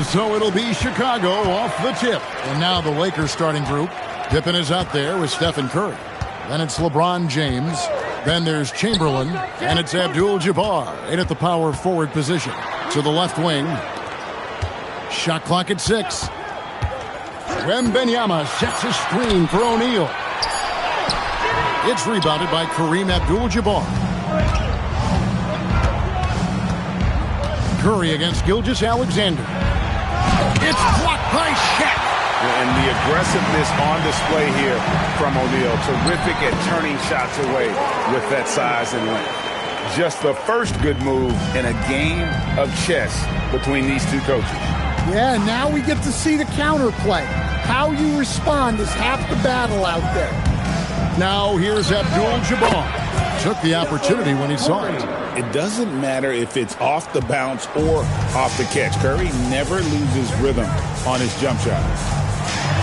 So it'll be Chicago off the tip. And now the Lakers starting group. Pippen is out there with Stephen Curry. Then it's LeBron James. Then there's Chamberlain. And it's Abdul-Jabbar in at the power forward position. To the left wing. Shot clock at 6. Wembanyama sets a screen for O'Neal. It's rebounded by Kareem Abdul-Jabbar. Curry against Gilgeous-Alexander. It's blocked by Shaq. And the aggressiveness on display here from O'Neal. Terrific at turning shots away with that size and length. Just the first good move in a game of chess between these two coaches. Yeah, now we get to see the counterplay. How you respond is half the battle out there. Now here's Abdul-Jabbar. Took the opportunity when he saw it. It doesn't matter if it's off the bounce or off the catch. Curry never loses rhythm on his jump shot.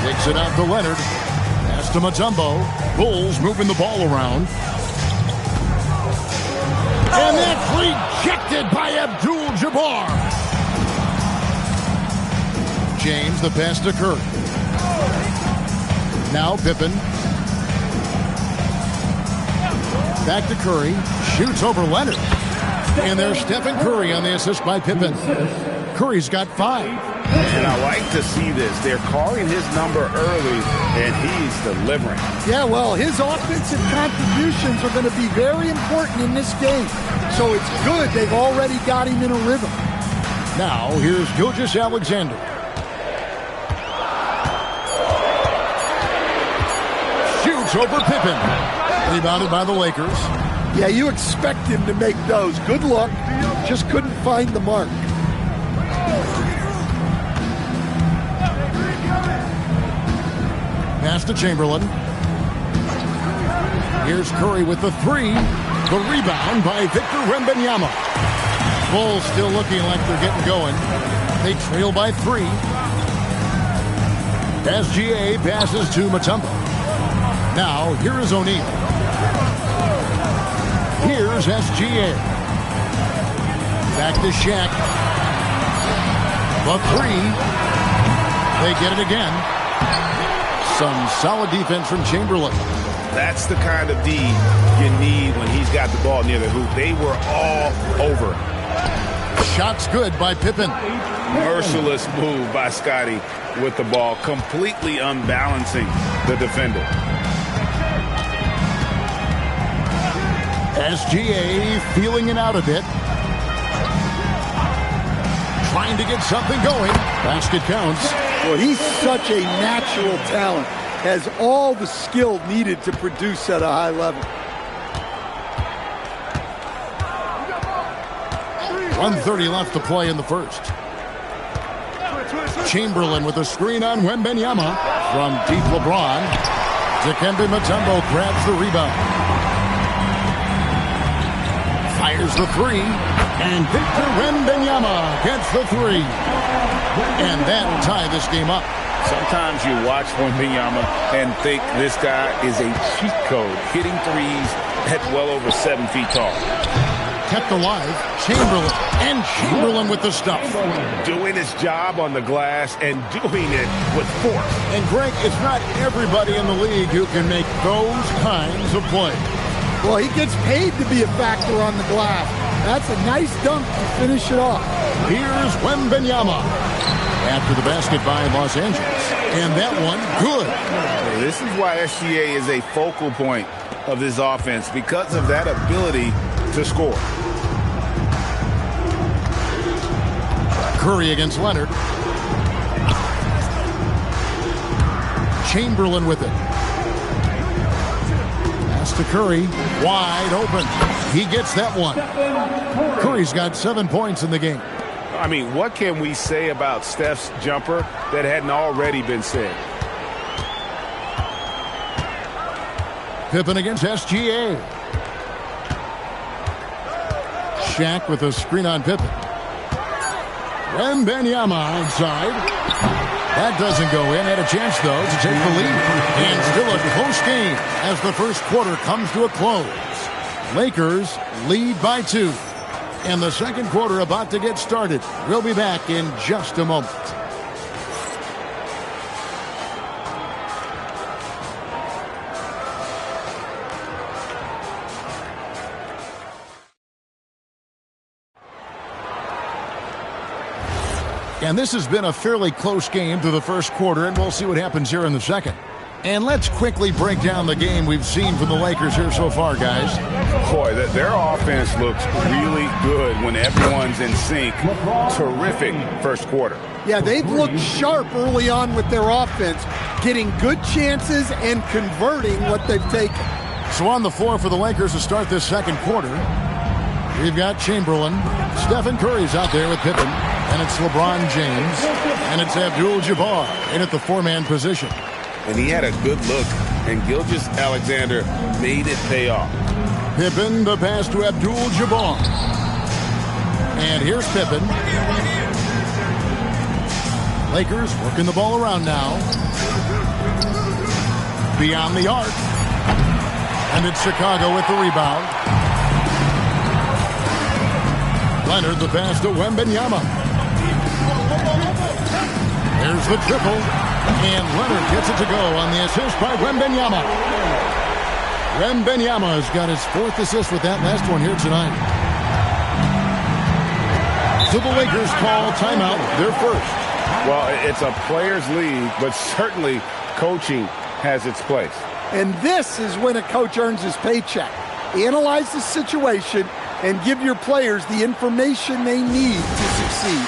Takes it out to Leonard. Pass to Mutombo. Bulls moving the ball around. And that's rejected by Abdul-Jabbar. James, the pass to Curry. Now Pippen. Back to Curry. Shoots over Leonard. And there's Stephen Curry on the assist by Pippen. Curry's got 5. And I like to see this. They're calling his number early, and he's delivering. Yeah, well, his offensive contributions are going to be very important in this game. So it's good they've already got him in a rhythm. Now, here's Gilgeous-Alexander. Shoots over Pippen. Rebounded by the Lakers. Yeah, you expect him to make those. Good luck. Just couldn't find the mark. Pass to Chamberlain. Here's Curry with the 3. The rebound by Victor Wembanyama. Bulls still looking like they're getting going. They trail by 3. SGA passes to Mutombo. Now, here is O'Neal. Here's SGA. Back to Shaq. The 3. They get it again. Some solid defense from Chamberlain. That's the kind of D you need when he's got the ball near the hoop. They were all over. Shot's good by Pippen. Merciless move by Scotty with the ball, completely unbalancing the defender. SGA feeling it out a bit. Trying to get something going. Basket counts. Well, he's such a natural talent. Has all the skill needed to produce at a high level. 1:30 left to play in the first. Chamberlain with a screen on Wembanyama. From deep LeBron. Dikembe Mutombo grabs the rebound. Fires the 3. And Victor Wembanyama gets the 3. And that'll tie this game up. Sometimes you watch Wembanyama and think this guy is a cheat code, hitting threes at well over 7 feet tall. Kept alive, Chamberlain. And Chamberlain with the stuff. Doing his job on the glass and doing it with force. And Greg, it's not everybody in the league who can make those kinds of plays. Well, he gets paid to be a factor on the glass. That's a nice dunk to finish it off. Here's Wembanyama. After the basket by Los Angeles. And that one, good. This is why SGA is a focal point of this offense, because of that ability to score. Curry against Leonard. Chamberlain with it. Pass to Curry. Wide open. He gets that one. Curry's got 7 points in the game. I mean, what can we say about Steph's jumper that hadn't already been said? Pippen against SGA. Shaq with a screen on Pippen. Wembanyama outside. That doesn't go in. Had a chance, though, to take the lead. And still a close game as the first quarter comes to a close. Lakers lead by 2. And the second quarter about to get started. We'll be back in just a moment. And this has been a fairly close game through the first quarter, and we'll see what happens here in the second. And let's quickly break down the game we've seen from the Lakers here so far, guys. Boy, their offense looks really good when everyone's in sync. Terrific first quarter. Yeah, they've looked sharp early on with their offense, getting good chances and converting what they've taken. So on the floor for the Lakers to start this second quarter, we've got Chamberlain. Stephen Curry's out there with Pippen. And it's LeBron James. And it's Abdul-Jabbar in at the four-man position. And he had a good look, and Gilgeous-Alexander made it pay off. Pippen, the pass to Abdul-Jabbar. And here's Pippen. Lakers working the ball around now. Beyond the arc. And it's Chicago with the rebound. Leonard, the pass to Wembanyama. There's the triple. And Leonard gets it to go on the assist by Wembanyama. Wembanyama has got his fourth assist with that last one here tonight. So the Lakers call timeout, their first. Well, it's a players' league, but certainly coaching has its place. And this is when a coach earns his paycheck. Analyze the situation and give your players the information they need to succeed.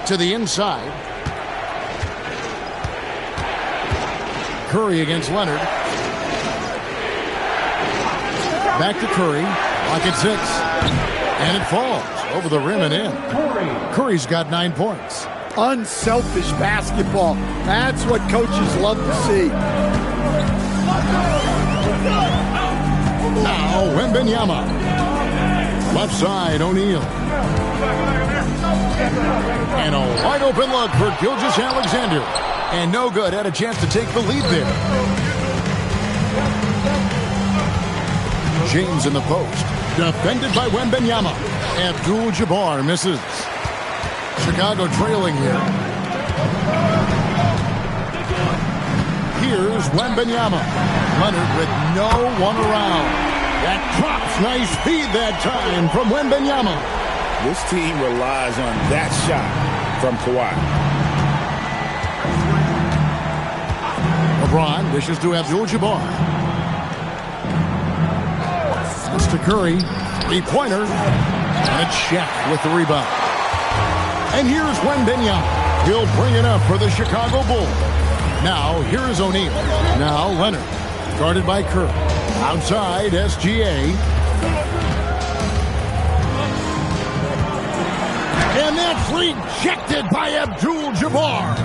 To the inside. Curry against Leonard. Back to Curry. Clock at 6. And it falls over the rim and in. Curry's got 9 points. Unselfish basketball. That's what coaches love to see. Now Wembanyama. Left side, O'Neal. And a wide open look for Gilgeous-Alexander. And no good. Had a chance to take the lead there. James in the post. Defended by Wembanyama. Abdul-Jabbar misses. Chicago trailing here. Here's Wembanyama. Leonard with no one around. That drops. Nice speed that time from Wembanyama. This team relies on that shot from Kawhi. LeBron dishes to Abdul-Jabbar. It's to Curry. Three-pointer. And it's Shaq with the rebound. And here's Wembanyama. He'll bring it up for the Chicago Bulls. Now, here is O'Neal. Now, Leonard. Guarded by Curry. Outside, SGA. And that's rejected by Abdul-Jabbar.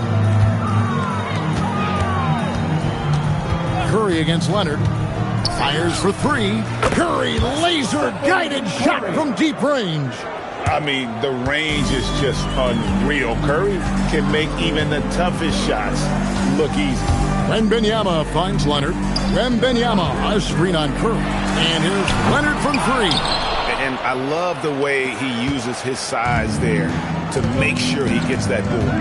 Curry against Leonard. Fires for three. Curry laser-guided shot from deep range. I mean, the range is just unreal. Curry can make even the toughest shots look easy. Wembanyama finds Leonard. Wembanyama, a screen on Curry. And here's Leonard from three. And I love the way he uses his size there to make sure he gets that board.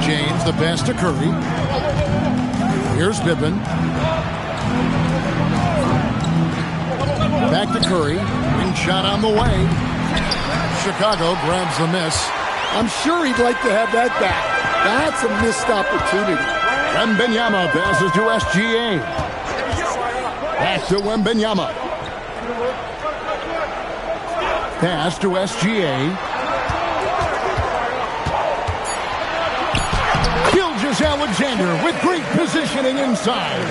James, the pass to Curry. Here's Pippen. Back to Curry. Ring shot on the way. Chicago grabs the miss. I'm sure he'd like to have that back. That's a missed opportunity. Wembanyama passes to SGA. Back to Wembanyama. Pass to SGA. Gilgeous-Alexander with great positioning inside.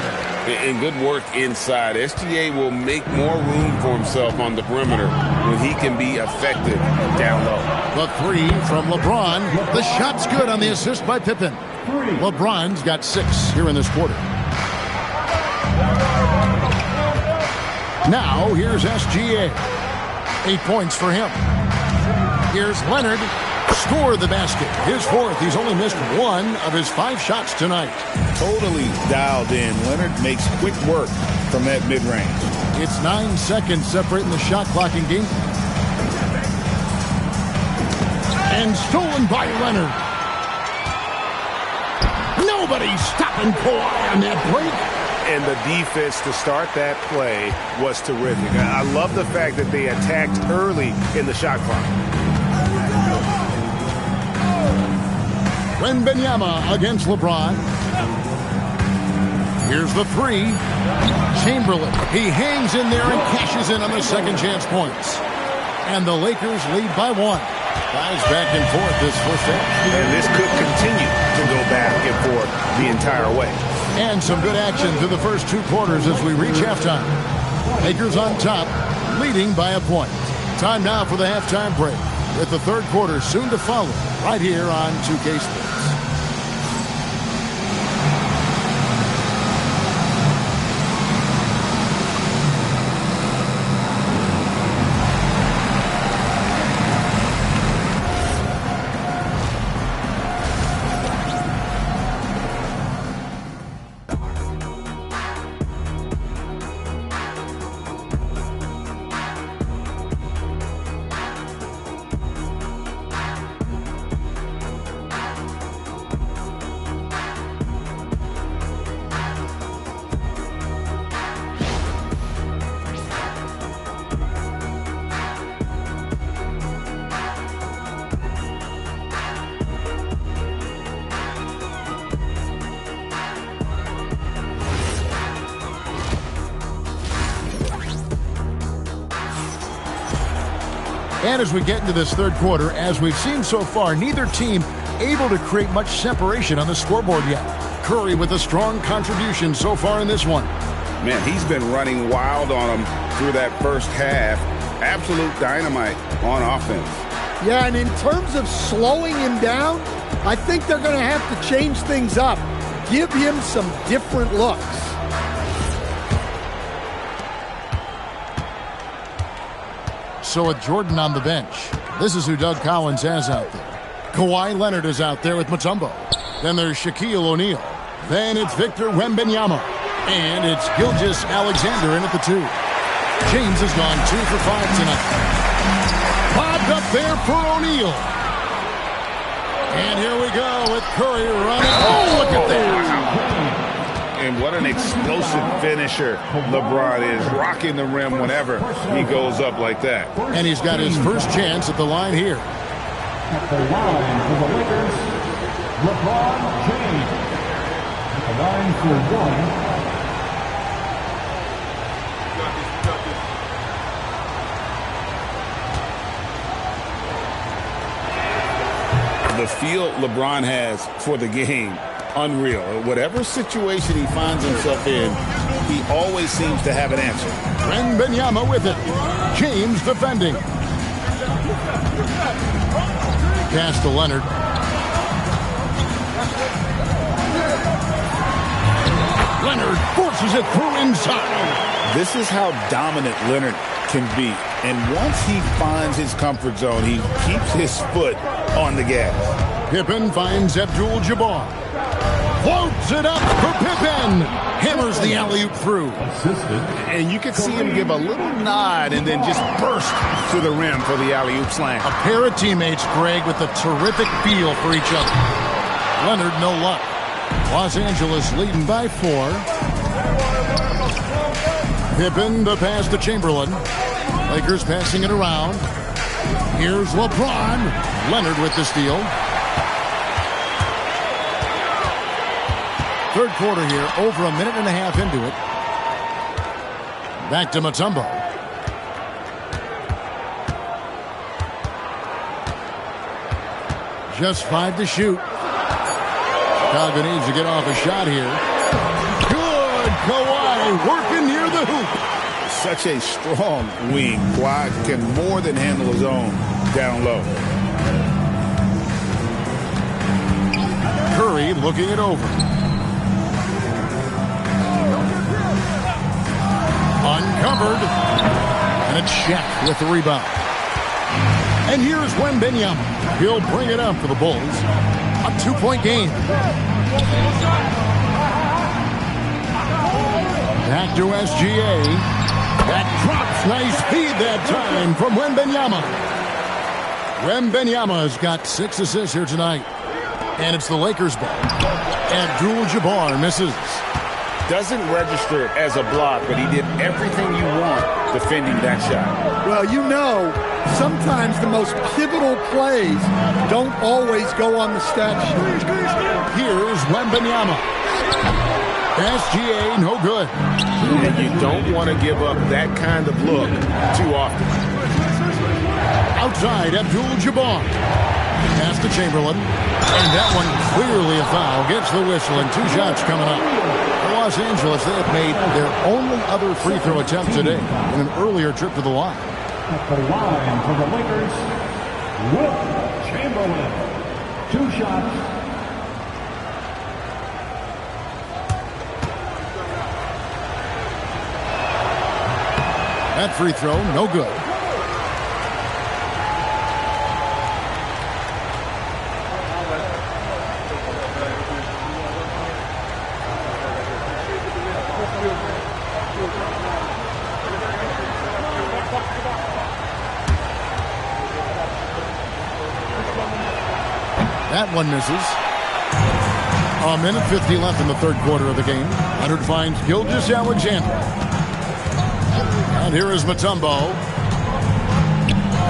And good work inside. SGA will make more room for himself on the perimeter when he can be effective down low. The three from LeBron. The shot's good on the assist by Pippen. LeBron's got 6 here in this quarter. Now, here's SGA. 8 points for him. Here's Leonard. Score the basket. His 4th. He's only missed 1 of his 5 shots tonight. Totally dialed in. Leonard makes quick work from that mid-range. It's 9 seconds separating the shot clock in game. And stolen by Leonard. Nobody's stopping Kawhi on that break. And the defense to start that play was terrific. I love the fact that they attacked early in the shot clock. Wembanyama against LeBron. Here's the 3. Chamberlain. He hangs in there and cashes in on the second chance points. And the Lakers lead by 1. Guys back and forth this first half. And this could continue to go back and forth the entire way. And some good action through the first 2 quarters as we reach halftime. Lakers on top, leading by a point. Time now for the halftime break, with the third quarter soon to follow right here on 2K Sports. And as we get into this third quarter, as we've seen so far, neither team able to create much separation on the scoreboard yet. Curry with a strong contribution so far in this one. Man, he's been running wild on them through that first half. Absolute dynamite on offense. Yeah, and in terms of slowing him down, I think they're going to have to change things up. Give him some different looks. So with Jordan on the bench, this is who Doug Collins has out there. Kawhi Leonard is out there with Mutombo. Then there's Shaquille O'Neal. Then it's Victor Wembanyama. And it's Gilgeous-Alexander in at the 2. James has gone 2 for 5 tonight. Bobbed up there for O'Neal. And here we go with Curry running. Oh, look at that. And what an explosive finisher LeBron is, rocking the rim whenever he goes up like that. And he's got his first chance at the line here. At the line for the Lakers, LeBron James. At the line for 1. The feel LeBron has for the game, unreal. Whatever situation he finds himself in, he always seems to have an answer. Wembanyama with it. James defending. Pass to Leonard. Leonard forces it through inside. This is how dominant Leonard can be. And once he finds his comfort zone, he keeps his foot on the gas. Pippen finds Abdul-Jabbar. Floats it up for Pippen. Hammers the alley-oop through. And you can see him give a little nod and then just burst to the rim for the alley-oop slam. A pair of teammates, Greg, with a terrific feel for each other. Leonard, no luck. Los Angeles leading by 4. Pippen, the pass to Chamberlain. Lakers passing it around. Here's LeBron. Leonard with the steal. Third quarter here, over a minute and a half into it. Back to Mutombo. Just 5 to shoot. Chicago needs to get off a shot here. Good, Kawhi working near the hoop. Such a strong wing. Kawhi can more than handle his own down low. Curry looking it over. Uncovered. And it's Shaq with the rebound. And here's Wembanyama. He'll bring it up for the Bulls. A 2-point game. Back to SGA. That drops. Nice feed that time from Wembanyama. Wembanyama's got 6 assists here tonight. And it's the Lakers' ball. Abdul-Jabbar misses. Doesn't register as a block, but he did everything you want defending that shot. Well, you know, sometimes the most pivotal plays don't always go on the stat sheet. Here's Wembanyama. SGA, no good. And you don't want to give up that kind of look too often. Outside, Abdul-Jabbar. Pass to Chamberlain. And that one clearly a foul. Gets the whistle and 2 shots coming up. Los Angeles, they have made their only other free throw attempt today in an earlier trip to the line. At the line for the Lakers, Wilt Chamberlain. 2 shots. That free throw, no good. That one misses. A minute 50 left in the third quarter of the game. Leonard finds Gilgeous-Alexander. And here is Mutombo.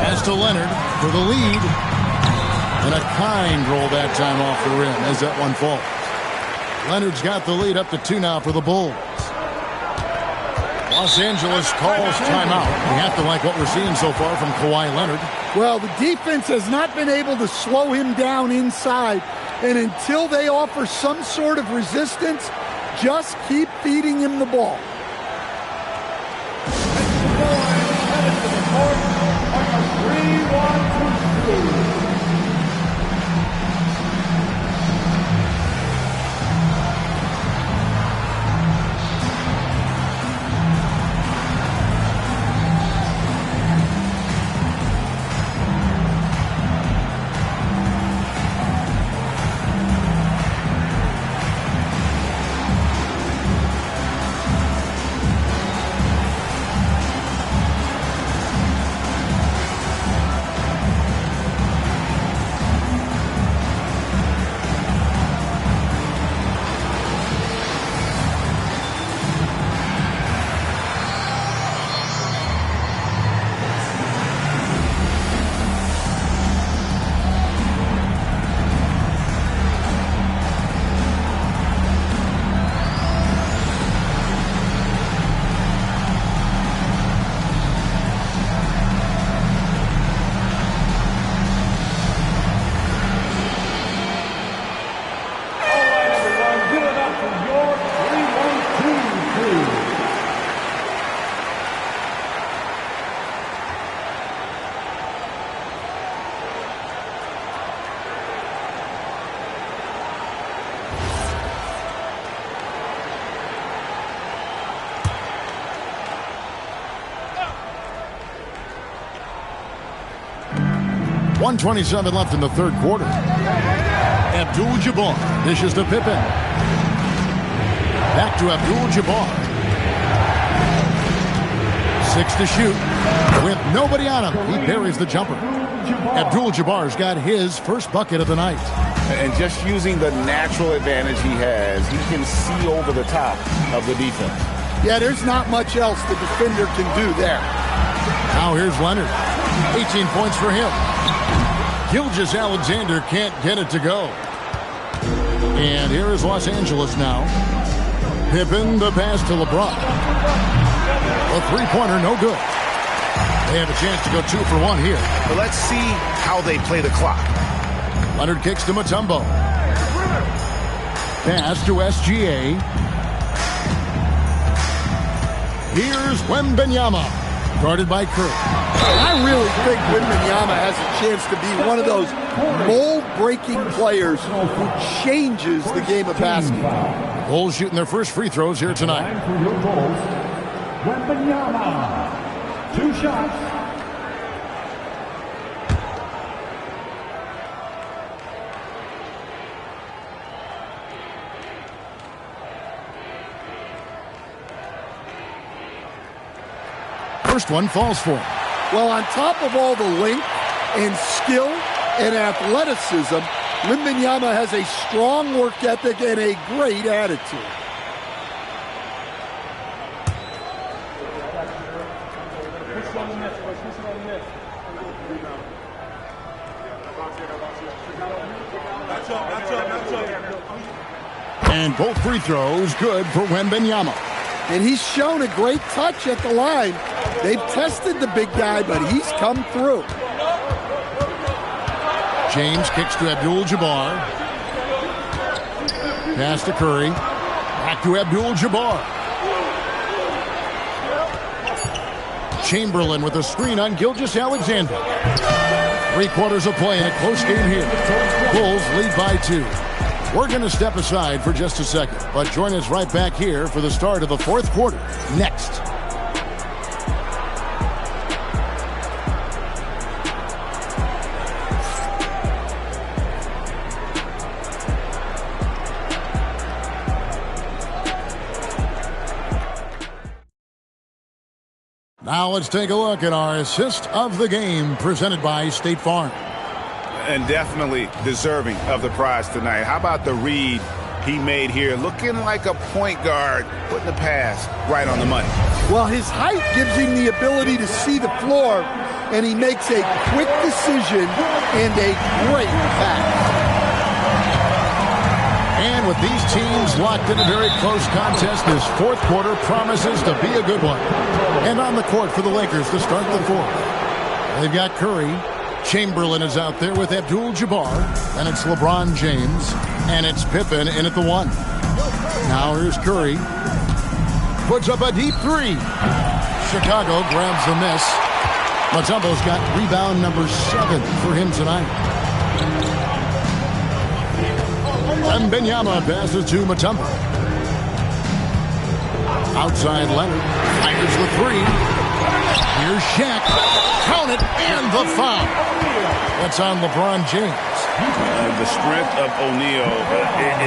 Pass to Leonard for the lead. And a kind roll that time off the rim as that one falls. Leonard's got the lead up to 2 now for the Bulls. Los Angeles calls timeout. We have to like what we're seeing so far from Kawhi Leonard. Well, the defense has not been able to slow him down inside. And until they offer some sort of resistance, just keep feeding him the ball. .127 left in the third quarter. Abdul-Jabbar dishes to Pippen. Back to Abdul-Jabbar. 6 to shoot. With nobody on him, he buries the jumper. Abdul-Jabbar's got his first bucket of the night. And just using the natural advantage he has, he can see over the top of the defense. Yeah, there's not much else the defender can do there. Now here's Leonard. 18 points for him. Gilgeous-Alexander can't get it to go. And here is Los Angeles now. Pippen, the pass to LeBron. A three-pointer, no good. They have a chance to go 2 for 1 here. But let's see how they play the clock. Leonard kicks to Mutombo. Pass to SGA. Here's Wembanyama, guarded by Curry. I really think Wembanyama has a chance to be one of those mold-breaking players who changes the game of basketball. Bulls shooting their first free throws here tonight. Line for your Bulls, Wembanyama. 2 shots. First one falls for him. Well, on top of all the length and skill and athleticism, Wembanyama has a strong work ethic and a great attitude. And both free throws good for Wembanyama. And he's shown a great touch at the line. They've tested the big guy, but he's come through. James kicks to Abdul-Jabbar. Pass to Curry. Back to Abdul-Jabbar. Chamberlain with a screen on Gilgeous-Alexander. 3/4 of play in a close game here. Bulls lead by 2. We're going to step aside for just a second, but join us right back here for the start of the 4th quarter next. Now let's take a look at our assist of the game presented by State Farm. And definitely deserving of the prize tonight. How about the read he made here? Looking like a point guard, putting the pass right on the money. Well, his height gives him the ability to see the floor, and he makes a quick decision and a great pass. And with these teams locked in a very close contest, this 4th quarter promises to be a good one. And on the court for the Lakers to start the 4th. They've got Curry. Chamberlain is out there with Abdul-Jabbar. And it's LeBron James. And it's Pippen in at the 1. Now here's Curry. Puts up a deep 3. Chicago grabs the miss. Mutombo's got rebound number 7 for him tonight. Wembanyama passes to Mutombo. Outside Leonard. Fires the 3. Here's Shaq. Count it, and the foul. That's on LeBron James. The strength of O'Neal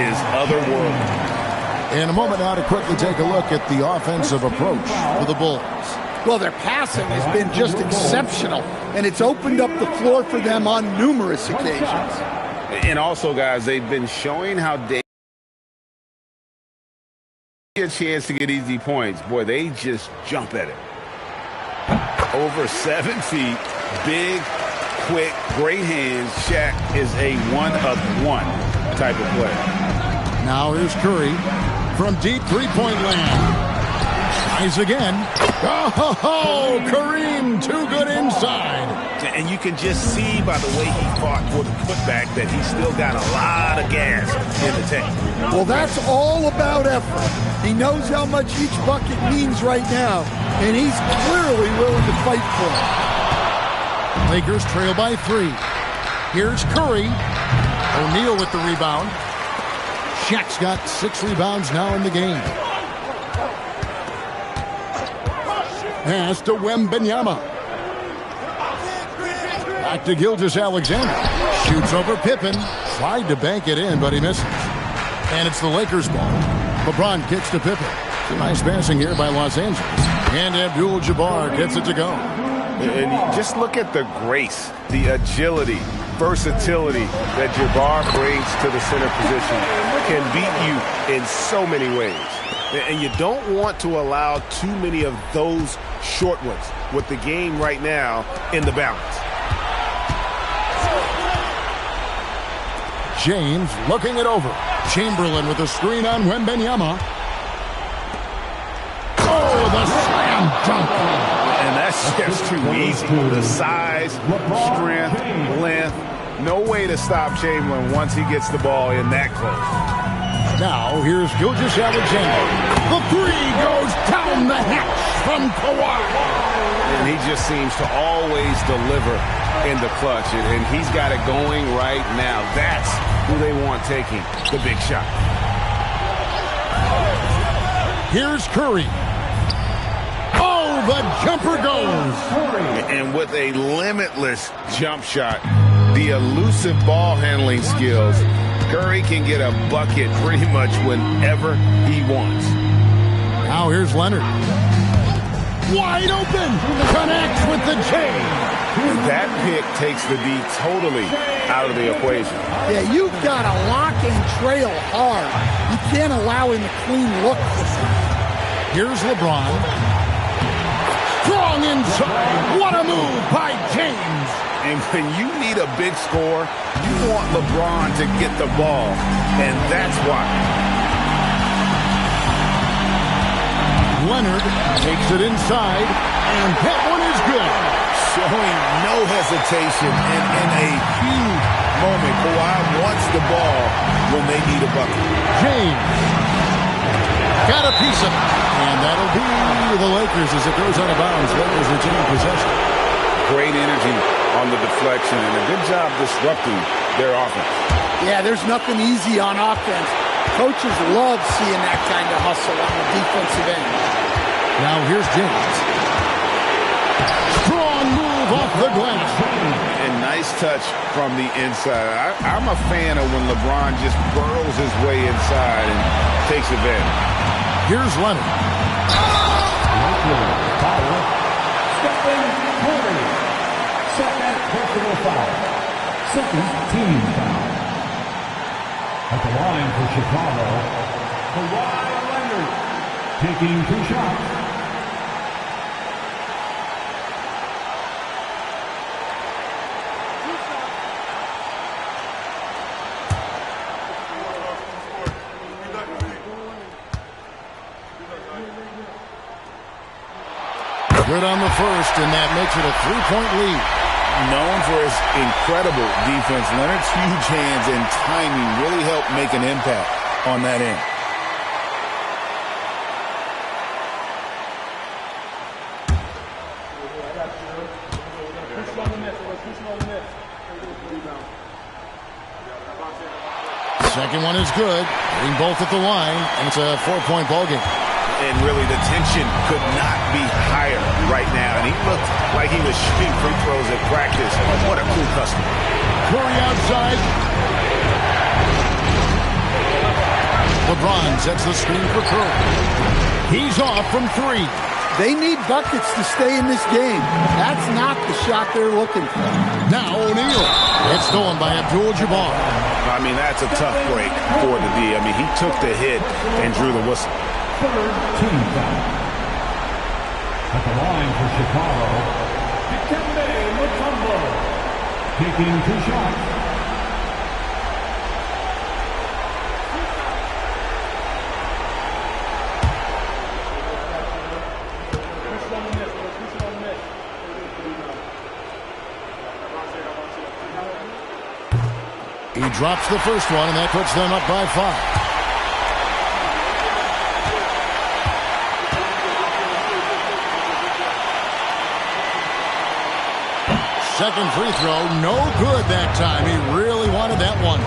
is otherworldly. In a moment now to quickly take a look at the offensive approach for the Bulls. Well, their passing has been just exceptional, and it's opened up the floor for them on numerous occasions. And also, guys, they've been showing how they get a chance to get easy points. Boy, they just jump at it. Over 7 feet, big, quick, great hands. Shaq is a one-of-one type of player. Now here's Curry from deep three-point land. Tries again. Oh, Kareem, too good inside. And you can just see by the way he fought for the putback that he's still got a lot of gas in the tank. Well, that's all about effort. He knows how much each bucket means right now, and he's clearly willing to fight for it. Lakers trail by 3. Here's Curry. O'Neal with the rebound. Shaq's got 6 rebounds now in the game. Pass to Wembanyama. Back to Gilgeous-Alexander. Shoots over Pippen. Tried to bank it in, but he misses. And it's the Lakers' ball. LeBron kicks to Pippen. Some nice passing here by Los Angeles. And Abdul-Jabbar gets it to go. And just look at the grace, the agility, versatility that Jabbar brings to the center position. Can beat you in so many ways. And you don't want to allow too many of those short ones with the game right now in the balance. James looking it over. Chamberlain with a screen on Wembanyama. Oh, the slam dunk. And that's just too easy. The size, strength, length. No way to stop Chamberlain once he gets the ball in that close. Now, here's Gilgeous-Alexander. The three goes down the hatch from Kawhi. And he just seems to always deliver in the clutch. And he's got it going right now. That's who they want taking the big shot. Here's Curry. Oh, the jumper goes. And with a limitless jump shot, the elusive ball handling skills, Curry can get a bucket pretty much whenever he wants. Now here's Leonard. Wide open. Connects with the J. And that pick takes the D totally out of the equation. Yeah, you've got to lock and trail hard. You can't allow him a clean look. Here's LeBron. Strong inside. What a move by James. And when you need a big score, you want LeBron to get the ball. And that's why. Leonard takes it inside, and that one is good. Showing no hesitation, and in a huge moment, Kawhi wants the ball when they need a bucket. James got a piece of it, and that'll be the Lakers as it goes out of bounds. Lakers retain possession. Great energy on the deflection, and a good job disrupting their offense. Yeah, there's nothing easy on offense. Coaches love seeing that kind of hustle on the defensive end. Now here's James. Strong move off the glass. And nice touch from the inside. I'm a fan of when LeBron just burrows his way inside and takes advantage. Here's Leonard. Stephen Curry. Second personal foul. Second team foul. At the line for Chicago, Kawhi Leonard taking 2 shots. Good on the first, and that makes it a 3-point lead. Known for his incredible defense, Leonard's huge hands and timing really help make an impact on that end. Second one is good. Hitting both at the line, and it's a 4-point ball game. And really, the tension could not be higher right now. And he looked like he was shooting free throws at practice. What a cool customer. Curry outside. LeBron sets the screen for Curry. He's off from 3. They need buckets to stay in this game. That's not the shot they're looking for. Now O'Neal. It's stolen by Abdul-Jabbar. I mean, that's a tough break for the D. I mean, he took the hit and drew the whistle. Third team foul. At the line for Chicago, Dikembe Mutombo taking 2 shots. He drops the first one, and that puts them up by 5. Second free throw, no good that time. He really wanted that one.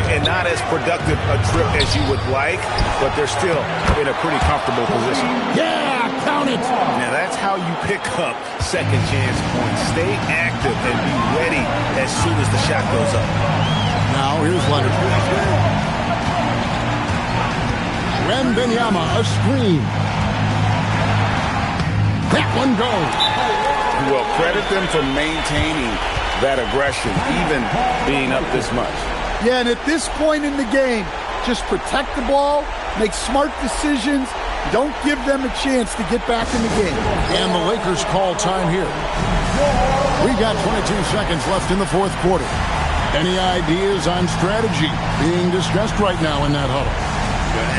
And not as productive a trip as you would like, but they're still in a pretty comfortable position. Yeah, count it. Now that's how you pick up second chance points. Stay active and be ready as soon as the shot goes up. Now here's Leonard. Wembanyama, a screen. That one goes. Well, credit them for maintaining that aggression, even being up this much. Yeah, and at this point in the game, just protect the ball, make smart decisions, don't give them a chance to get back in the game. And the Lakers call time here. We've got 22 seconds left in the 4th quarter. Any ideas on strategy being discussed right now in that huddle?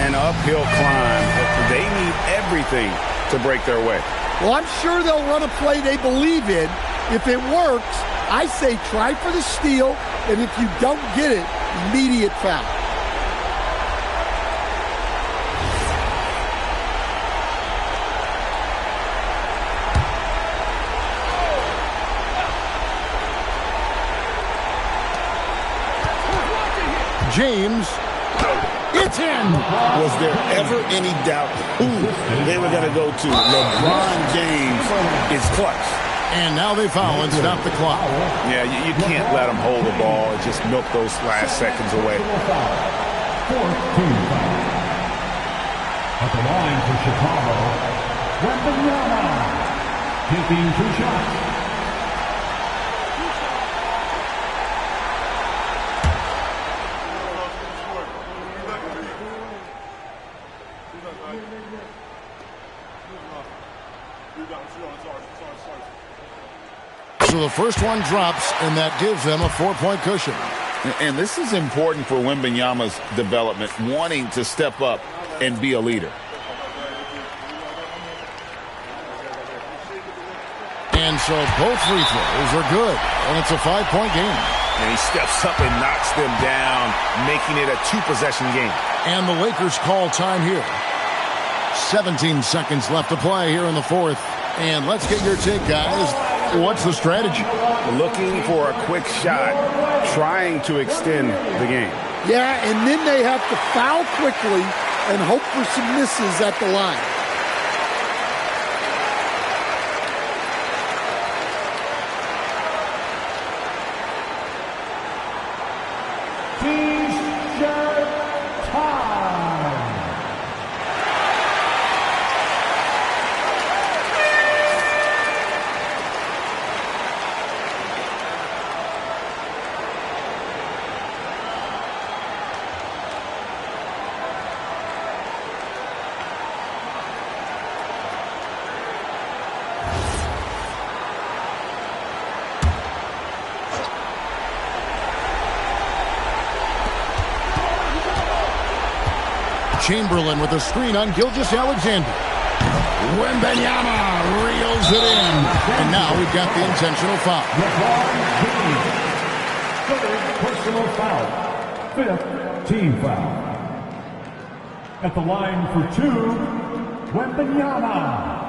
An uphill climb. They need everything to break their way. Well, I'm sure they'll run a play they believe in. If it works, I say try for the steal, and if you don't get it, immediate foul. James. It's in. Was there ever any doubt who they were going to go to? LeBron James is clutch. And now they foul and stop the clock. Yeah, you can't let them hold the ball and just milk those last seconds away. Fourth team foul. At the line for Chicago, Wembanyama, taking 2 shots. So the first one drops, and that gives them a 4-point cushion. And this is important for Wembanyama's development, wanting to step up and be a leader. And so both free throws are good, and it's a 5-point game. And he steps up and knocks them down, making it a 2-possession game. And the Lakers call time here. 17 seconds left to play here in the fourth. And let's get your take, guys. What's the strategy? Looking for a quick shot, trying to extend the game. Yeah, and then they have to foul quickly and hope for some misses at the line. T-shirt time. Chamberlain with a screen on Gilgeous-Alexander. Wembanyama reels it in. And now we've got the intentional foul. Third personal foul. Fifth team foul. At the line for 2, Wembanyama.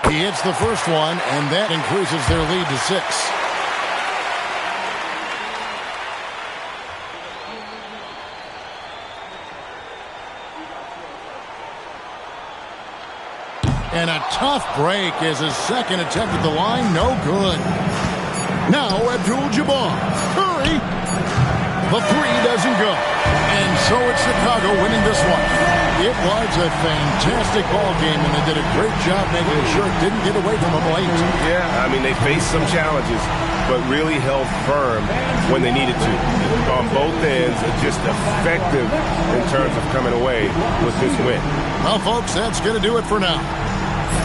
He hits the first one, and that increases their lead to 6. And a tough break as his second attempt at the line, no good. Now Abdul-Jabbar. Curry. The three doesn't go. And so it's Chicago winning this one. It was a fantastic ball game, and they did a great job making sure it didn't get away from them late. Yeah, I mean, they faced some challenges, but really held firm when they needed to. On both ends, just effective in terms of coming away with this win. Well, folks, that's going to do it for now.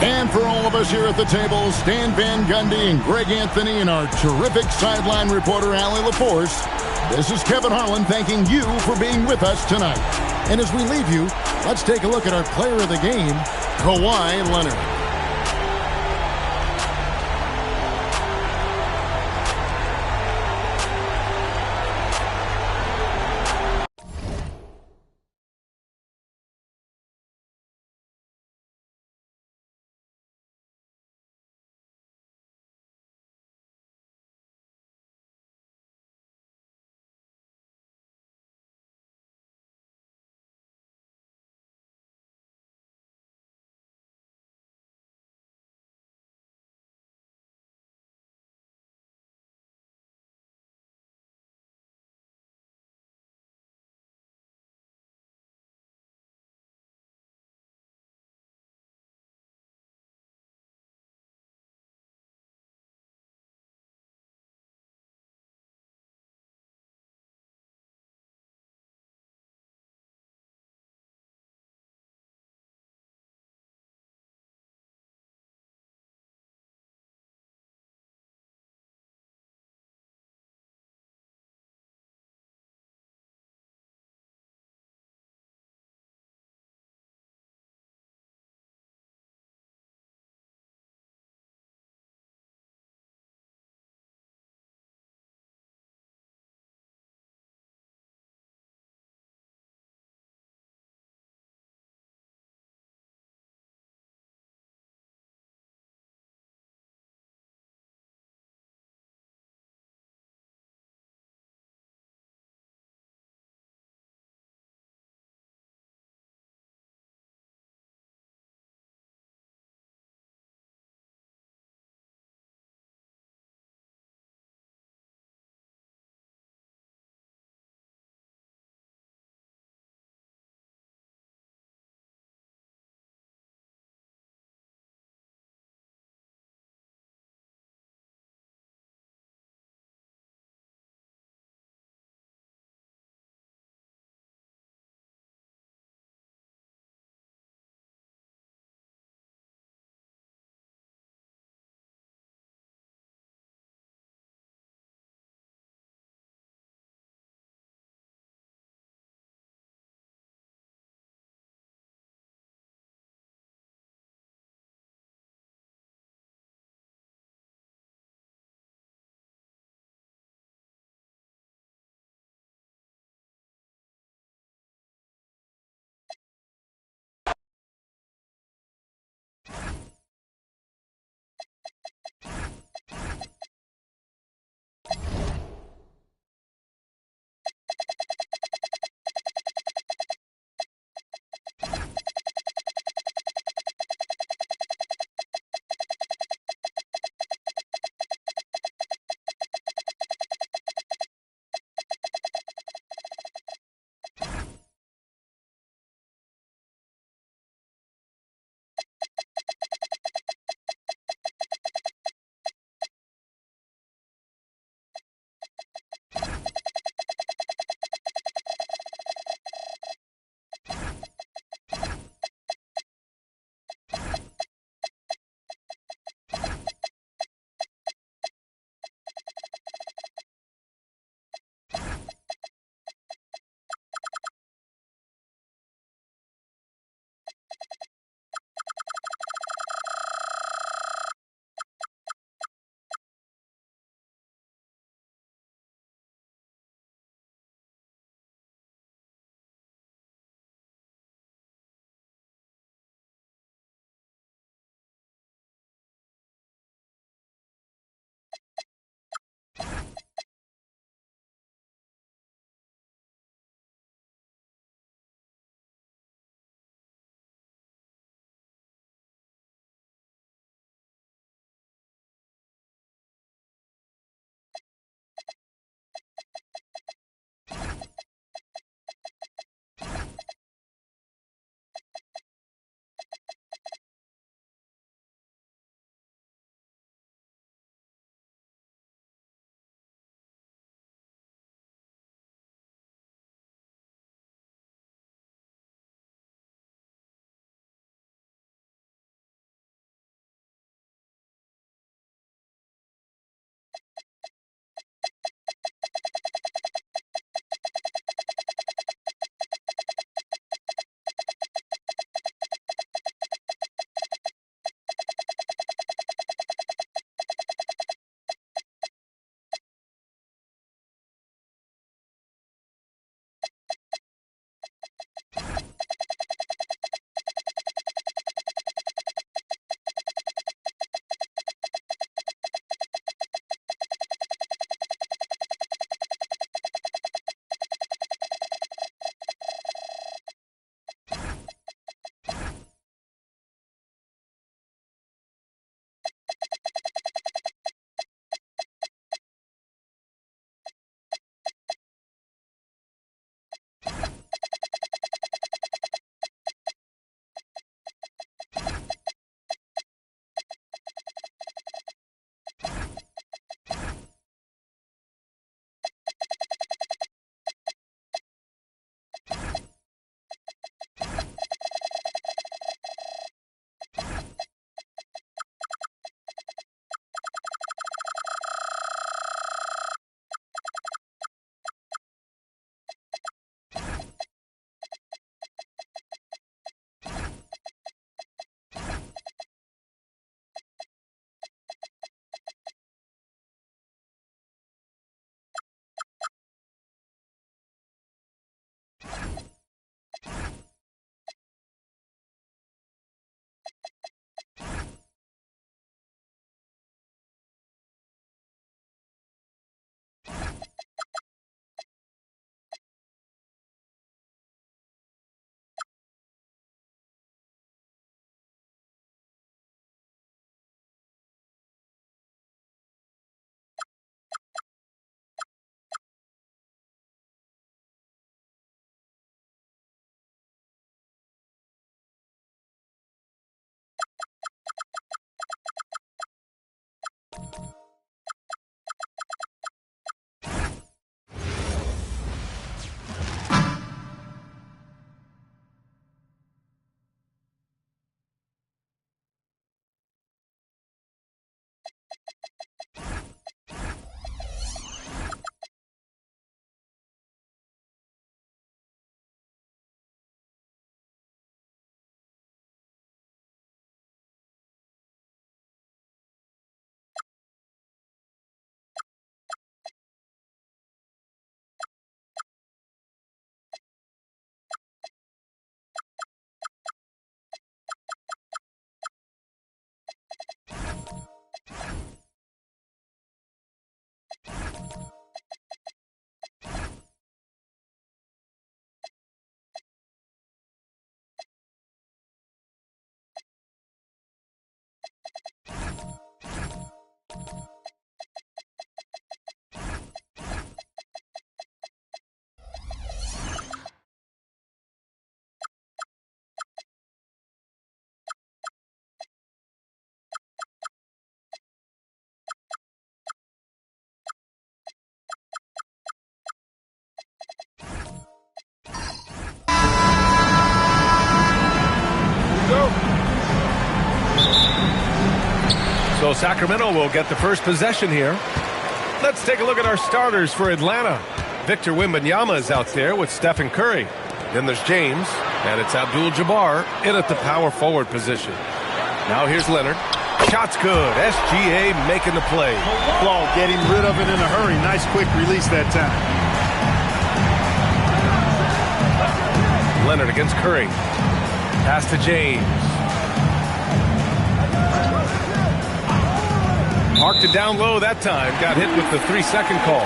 And for all of us here at the table, Stan Van Gundy and Greg Anthony and our terrific sideline reporter, Allie LaForce, this is Kevin Harlan thanking you for being with us tonight. And as we leave you, let's take a look at our player of the game, Kawhi Leonard. So Sacramento will get the first possession here. Let's take a look at our starters for Atlanta. Victor Wembanyama is out there with Stephen Curry. Then there's James, and it's Abdul-Jabbar in at the power forward position. Now here's Leonard. Shot's good. SGA making the play. Ball getting rid of it in a hurry. Nice quick release that time. Leonard against Curry. Pass to James. Marked it down low that time. Got hit with the 3-second call.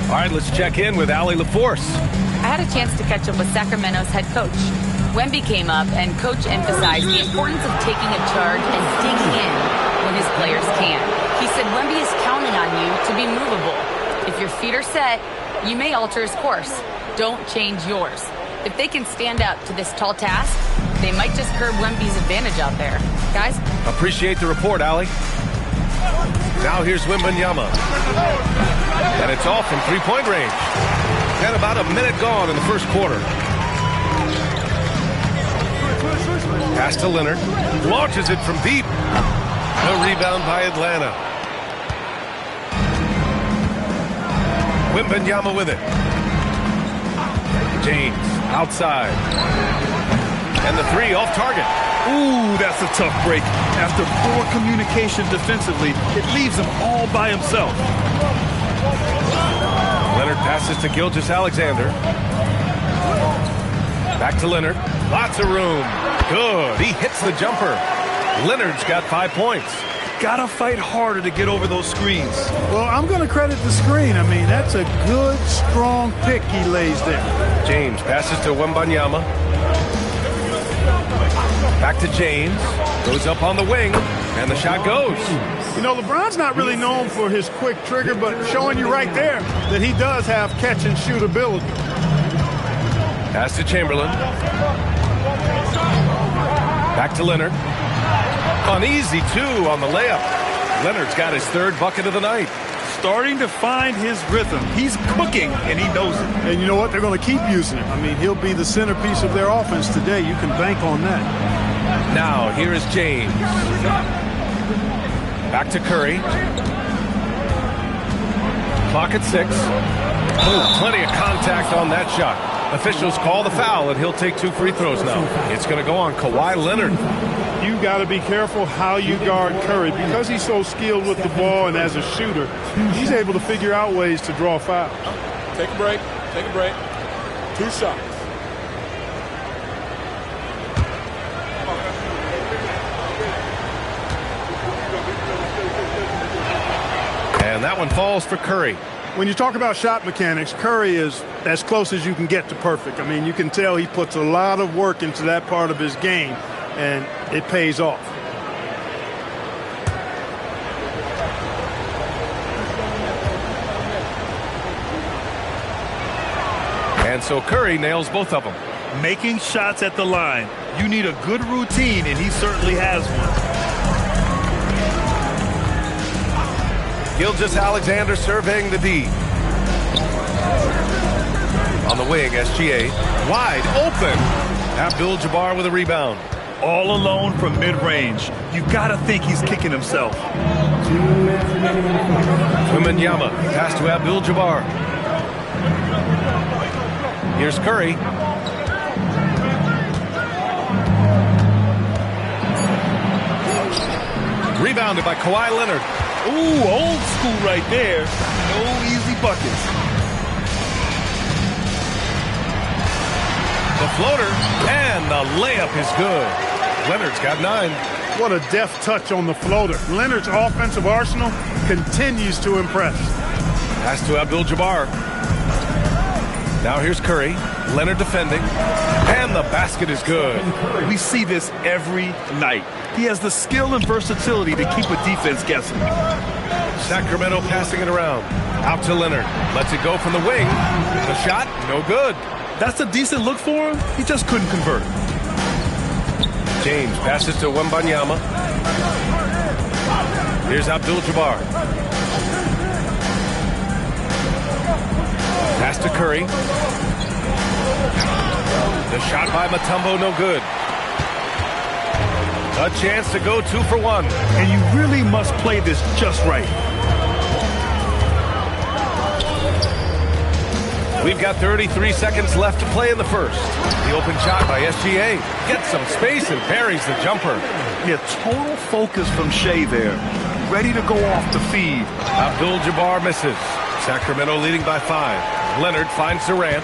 All right, let's check in with Allie LaForce. I had a chance to catch up with Sacramento's head coach. Wemby came up, and Coach emphasized the importance of taking a charge and digging in when his players can. He said Wemby is counting on you to be movable. If your feet are set, you may alter his course. Don't change yours. If they can stand up to this tall task, they might just curb Wemby's advantage out there. Guys? Appreciate the report, Allie. Now here's Wembanyama. And it's off from three-point range. And about a minute gone in the first quarter. Pass to Leonard. Launches it from deep. No rebound by Atlanta. Wembanyama with it. James outside. And the three off target. Ooh, that's a tough break. After poor communication defensively, it leaves him all by himself. Leonard passes to Gilgeous-Alexander. Back to Leonard. Lots of room. Good. He hits the jumper. Leonard's got 5 points. Gotta fight harder to get over those screens. Well, I'm going to credit the screen. I mean, that's a good, strong pick he lays there. James passes to Wembanyama. Back to James. Goes up on the wing. And the shot goes. You know, LeBron's not really known for his quick trigger, but showing you right there that he does have catch-and-shoot ability. Pass to Chamberlain. Back to Leonard. Uneasy, too, on the layup. Leonard's got his third bucket of the night. Starting to find his rhythm. He's cooking, and he knows it. And you know what? They're going to keep using him. I mean, he'll be the centerpiece of their offense today. You can bank on that. Now, here is James. Back to Curry. Clock at 6. Oh, plenty of contact on that shot. Officials call the foul, and he'll take 2 free throws now. It's going to go on Kawhi Leonard. You got to be careful how you guard Curry. Because he's so skilled with the ball and as a shooter, he's able to figure out ways to draw fouls. Take a break. Take a break. 2 shots. And that one falls for Curry. When you talk about shot mechanics, Curry is as close as you can get to perfect. I mean, you can tell he puts a lot of work into that part of his game, and it pays off. And so Curry nails both of them. Making shots at the line. You need a good routine, and he certainly has one. Gilgeous-Alexander surveying the D. On the wing, SGA. Wide open. Abdul-Jabbar with a rebound. All alone from mid-range. You got to think he's kicking himself. Wembanyama. Pass to Abdul-Jabbar. Here's Curry. Rebounded by Kawhi Leonard. Ooh, old school right there. No easy buckets. The floater, and the layup is good. Leonard's got 9. What a deft touch on the floater. Leonard's offensive arsenal continues to impress. Pass to Abdul-Jabbar. Now here's Curry. Leonard defending. And the basket is good. We see this every night. He has the skill and versatility to keep a defense guessing. Sacramento passing it around. Out to Leonard. Lets it go from the wing. The shot, no good. That's a decent look for him. He just couldn't convert. James passes to Wembanyama. Here's Abdul-Jabbar. Pass Pass to Curry. The shot by Mutombo, no good. A chance to go 2 for 1. And you really must play this just right. We've got 33 seconds left to play in the first. The open shot by SGA. Gets some space and parries the jumper. Yeah, total focus from Shea there. Ready to go off the feed. Abdul-Jabbar misses. Sacramento leading by 5. Leonard finds Durant.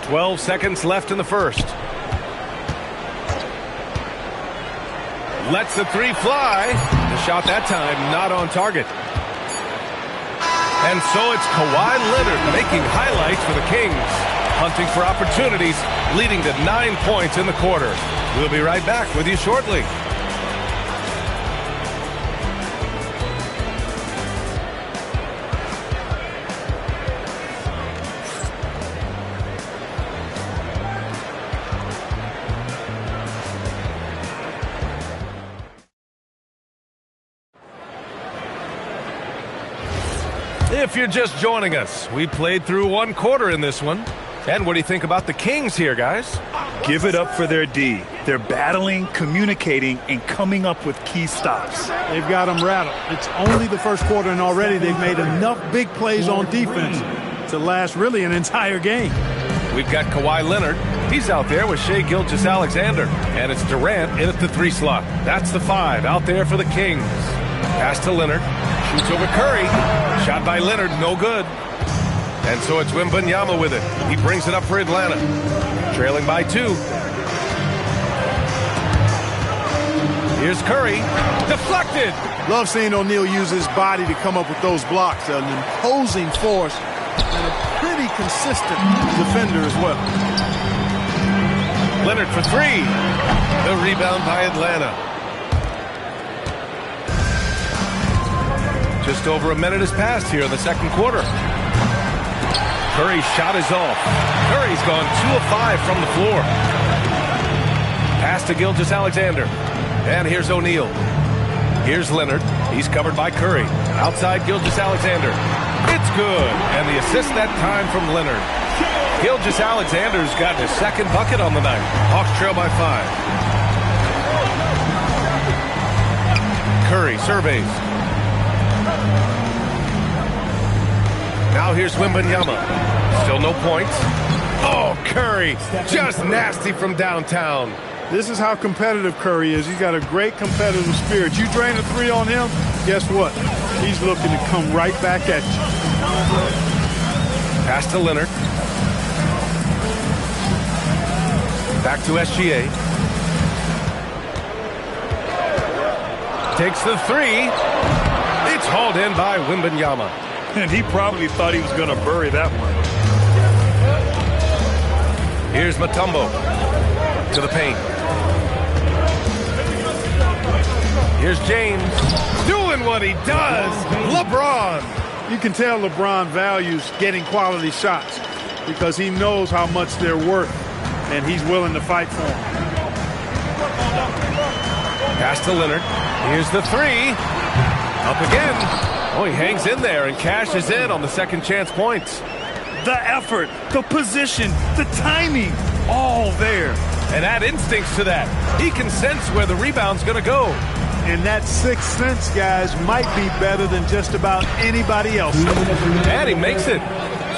"12 seconds left in the first. Lets the 3 fly. The shot that time not on target. And so it's Kawhi Leonard making highlights for the Kings. Hunting for opportunities, leading to 9 points in the quarter. We'll be right back with you shortly. If you're just joining us, we played through 1 quarter in this one. And what do you think about the Kings here, guys? Give it up for their D. They're battling, communicating, and coming up with key stops. They've got them rattled. It's only the first quarter, and already they've made enough big plays on defense to last really an entire game. We've got Kawhi Leonard. He's out there with Shai Gilgeous-Alexander. And it's Durant in at the 3 slot. That's the 5 out there for the Kings. Pass to Leonard. Shoots over Curry. Shot by Leonard, no good. And so it's Wembanyama with it. He brings it up for Atlanta. Trailing by 2. Here's Curry. Deflected. Love seeing O'Neal use his body to come up with those blocks. An imposing force and a pretty consistent defender as well. Leonard for 3. The rebound by Atlanta. Just over a minute has passed here in the second quarter. Curry's shot is off. Curry's gone 2 of 5 from the floor. Pass to Gilgeous-Alexander. And here's O'Neal. Here's Leonard. He's covered by Curry. Outside Gilgeous-Alexander. It's good. And the assist that time from Leonard. Gilgeous-Alexander's gotten his second bucket on the night. Hawks trail by 5. Curry surveys. Now here's Wembanyama. Still no points. Oh, Curry. Just nasty from downtown. This is how competitive Curry is. He's got a great competitive spirit. You drain a 3 on him, guess what? He's looking to come right back at you. Pass to Leonard. Back to SGA. Takes the 3. It's hauled in by Wembanyama. And he probably thought he was going to bury that one. Here's Mutombo to the paint. Here's James doing what he does. LeBron. You can tell LeBron values getting quality shots because he knows how much they're worth, and he's willing to fight for them. Pass to Leonard. Here's the 3. Up again. Oh, he hangs in there and cashes in on the second chance points. The effort, the position, the timing, all there. And add instincts to that. He can sense where the rebound's going to go. And that 6th sense, guys, might be better than just about anybody else. And he makes it.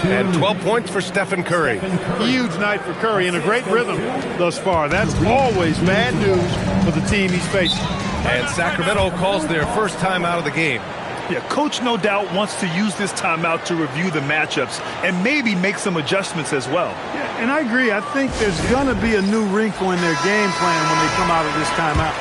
And 12 points for Stephen Curry. Huge night for Curry and a great rhythm thus far. That's always bad news for the team he's facing. And Sacramento calls their first time out of the game. Yeah, Coach no doubt wants to use this timeout to review the matchups and maybe make some adjustments as well. Yeah, and I agree. I think there's going to be a new wrinkle in their game plan when they come out of this timeout.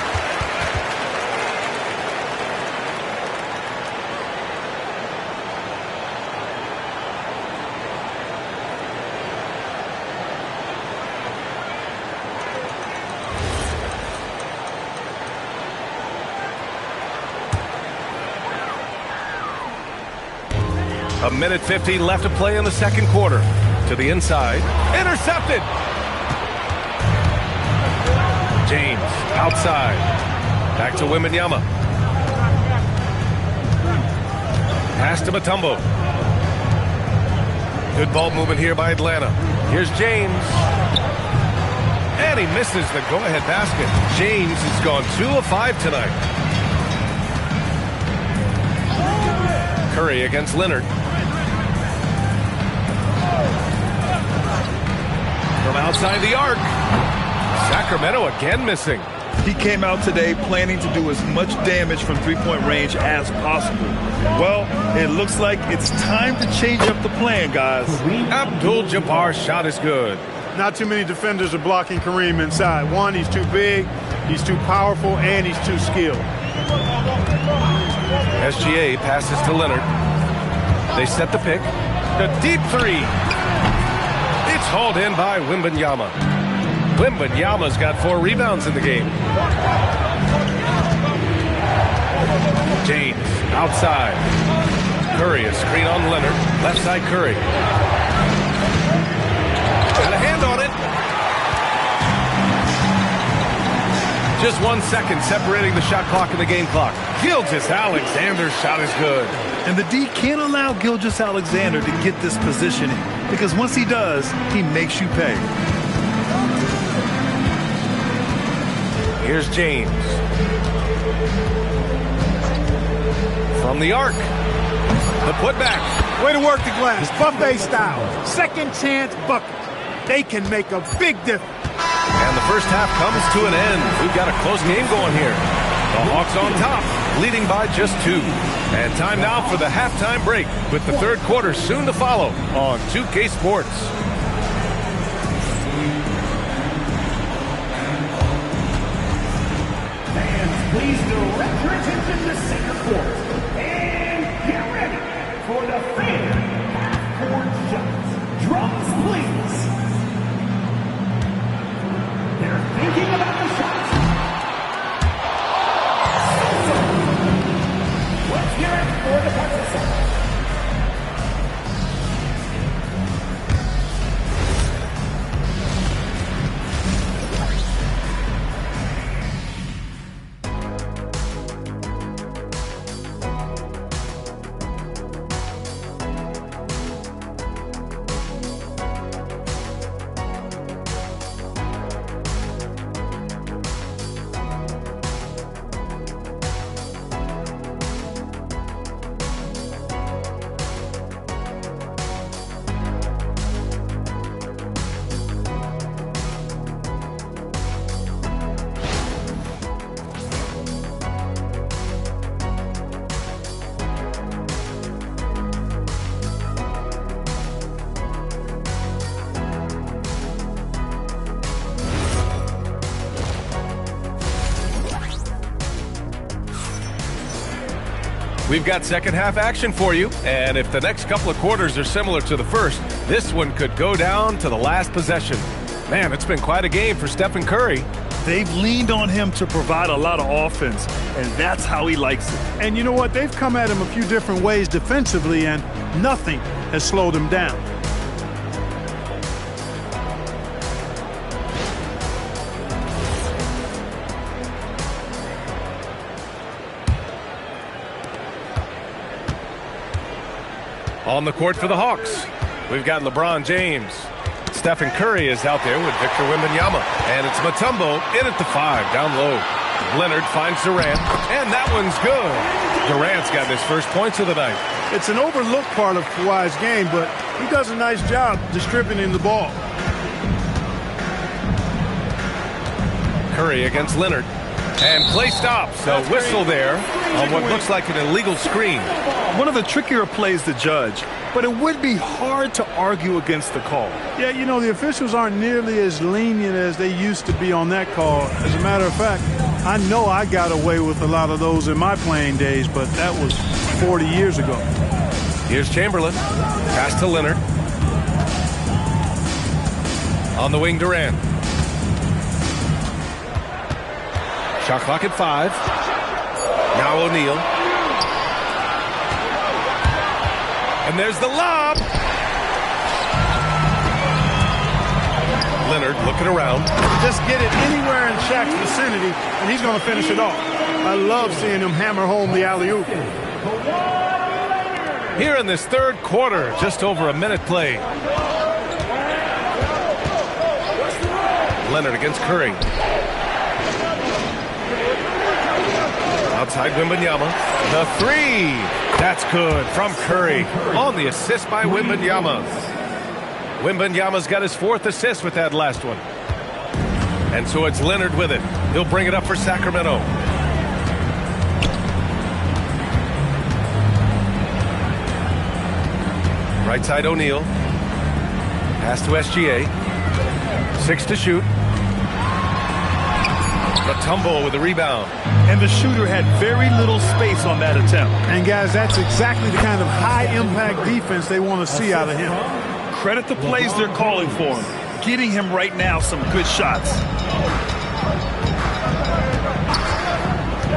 A minute 50 left to play in the second quarter. To the inside. Intercepted. James outside. Back to Wembanyama. Pass to Mutombo. Good ball movement here by Atlanta. Here's James. And he misses the go-ahead basket. James has gone 2 of 5 tonight. Curry against Leonard. From outside the arc. Sacramento again missing. He came out today planning to do as much damage from three-point range as possible. Well, it looks like it's time to change up the plan, guys. Abdul-Jabbar's shot is good. Not too many defenders are blocking Kareem inside. One, he's too big, he's too powerful, and he's too skilled. SGA passes to Leonard. They set the pick. The deep three. It's hauled in by Wembanyama. Wembanyama's got 4 rebounds in the game. James outside. Curry, a screen on Leonard. Left side Curry. Got a hand on it. Just 1 second separating the shot clock and the game clock. Gilgeous-Alexander's shot is good. And the D can't allow Gilgeous-Alexander to get this positioning, because once he does, he makes you pay. Here's James. From the arc. The putback. Way to work the glass. Buffet style. Second chance bucket. They can make a big difference. And the first half comes to an end. We've got a close game going here. The Hawks on top, leading by just 2. And time now for the halftime break, with the third quarter soon to follow on 2K Sports. Fans, please direct your attention to center court. And get ready for the fan half-court shots. Drums, please. They're thinking about the shots. Let's hear it for the participants. We've got second half action for you, and if the next couple of quarters are similar to the first, this one could go down to the last possession. Man, it's been quite a game for Stephen Curry. They've leaned on him to provide a lot of offense, and that's how he likes it. And you know what? They've come at him a few different ways defensively, and nothing has slowed him down. On the court for the Hawks, we've got LeBron James. Stephen Curry is out there with Victor Wembanyama. And it's Mutombo in at the 5, down low. Leonard finds Durant, and that one's good. Durant's got his first points of the night. It's an overlooked part of Kawhi's game, but he does a nice job distributing the ball. Curry against Leonard. And play stops. A whistle there on what looks like an illegal screen. One of the trickier plays to judge, but it would be hard to argue against the call. Yeah, you know, the officials aren't nearly as lenient as they used to be on that call. As a matter of fact, I know I got away with a lot of those in my playing days, but that was 40 years ago. Here's Chamberlain. Pass to Leonard. On the wing, Durant. Shot clock at 5. Now O'Neal. And there's the lob. Leonard looking around. Just get it anywhere in Shaq's vicinity, and he's going to finish it off. I love seeing him hammer home the alley-oop. Here in this third quarter, just over a minute played. Leonard against Curry. Outside Wembanyama. The three. That's good from Curry on the assist by Wembanyama. Wembanyama's got his 4th assist with that last one. And so it's Leonard with it. He'll bring it up for Sacramento. Right side O'Neal. Pass to SGA. 6 to shoot. Mutombo with the rebound. And the shooter had very little space on that attempt. And guys, that's exactly the kind of high-impact defense they want to see out of him. Credit the plays they're calling for him. Getting him right now some good shots.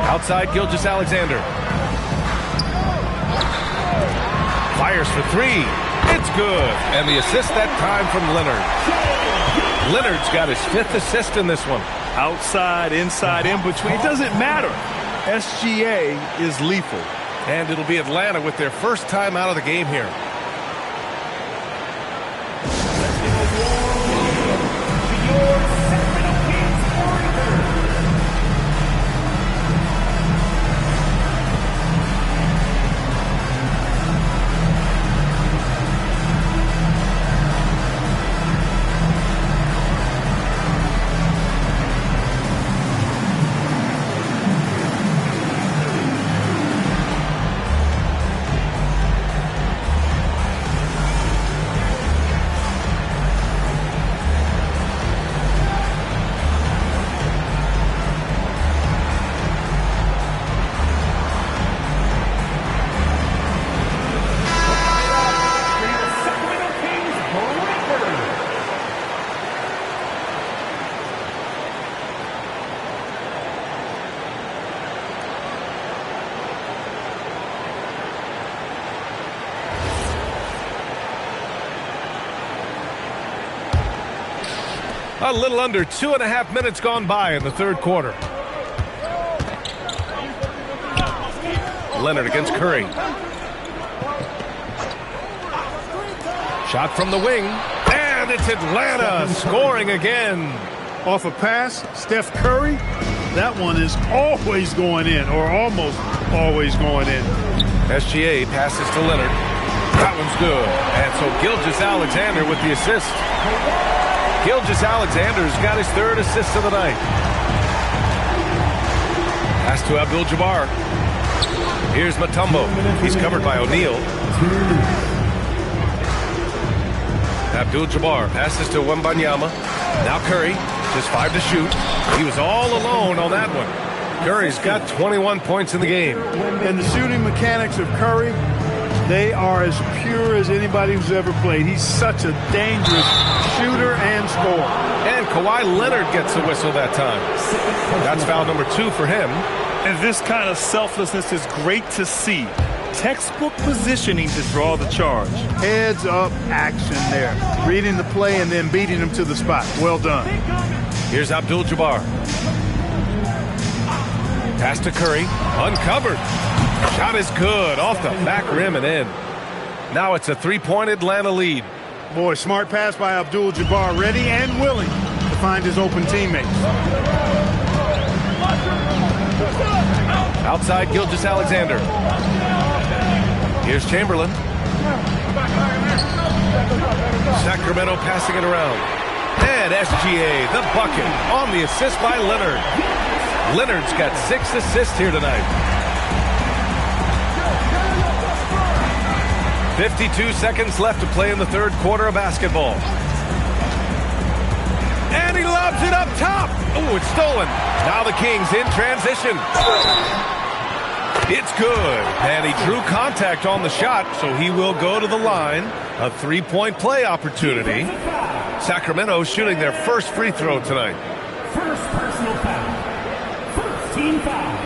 Outside Gilgeous-Alexander. Fires for 3. It's good. And the assist that time from Leonard. Leonard's got his 5th assist in this one. Outside, inside, in between. It doesn't matter. SGA is lethal. And it'll be Atlanta with their first time out of the game here. A little under 2.5 minutes gone by in the third quarter. Leonard against Curry. Shot from the wing. And it's Atlanta scoring again. Off a pass, Steph Curry, that one is always going in, or almost always going in. SGA passes to Leonard. That one's good. And so Gilgeous-Alexander with the assist. Gilgeous-Alexander's got his 3rd assist of the night. Pass to Abdul-Jabbar. Here's Mutombo. He's covered by O'Neal. Abdul-Jabbar passes to Wembanyama. Now Curry, just 5 to shoot. He was all alone on that one. Curry's got 21 points in the game. And the shooting mechanics of Curry, they are as pure as anybody who's ever played. He's such a dangerous shooter and scorer. And Kawhi Leonard gets a whistle that time. That's foul number 2 for him. And this kind of selflessness is great to see. Textbook positioning to draw the charge. Heads up action there. Reading the play and then beating him to the spot. Well done. Here's Abdul-Jabbar. Pass to Curry. Uncovered. Shot is good. Off the back rim and in. Now it's a 3-point Atlanta lead. Boy, smart pass by Abdul-Jabbar. Ready and willing to find his open teammates. Outside Gilgeous-Alexander. Here's Chamberlain. Sacramento passing it around. And SGA, the bucket, on the assist by Leonard. Leonard's got 6 assists here tonight. 52 seconds left to play in the third quarter of basketball. And he lobs it up top. Oh, it's stolen. Now the Kings in transition. It's good. And he drew contact on the shot, so he will go to the line. A 3-point play opportunity. Sacramento shooting their first free throw tonight. First personal foul. First team foul.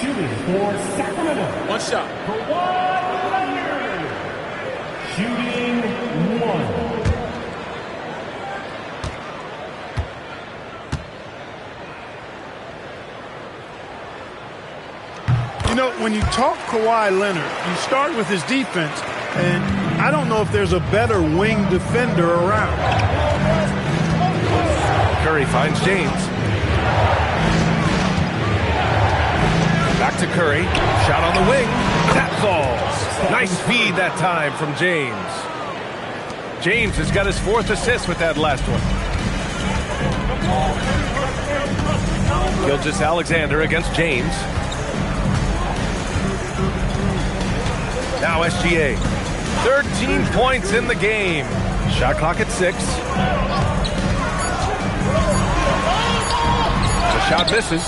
Shooting for Sacramento. One shot. Kawhi Leonard. Shooting 1. You know, when you talk Kawhi Leonard, you start with his defense, and I don't know if there's a better wing defender around. Curry finds James. Back to Curry. Shot on the wing. That falls. Nice feed that time from James. James has got his 4th assist with that last one. Gilgeous-Alexander against James. Now SGA. 13 points in the game. Shot clock at 6. The shot misses.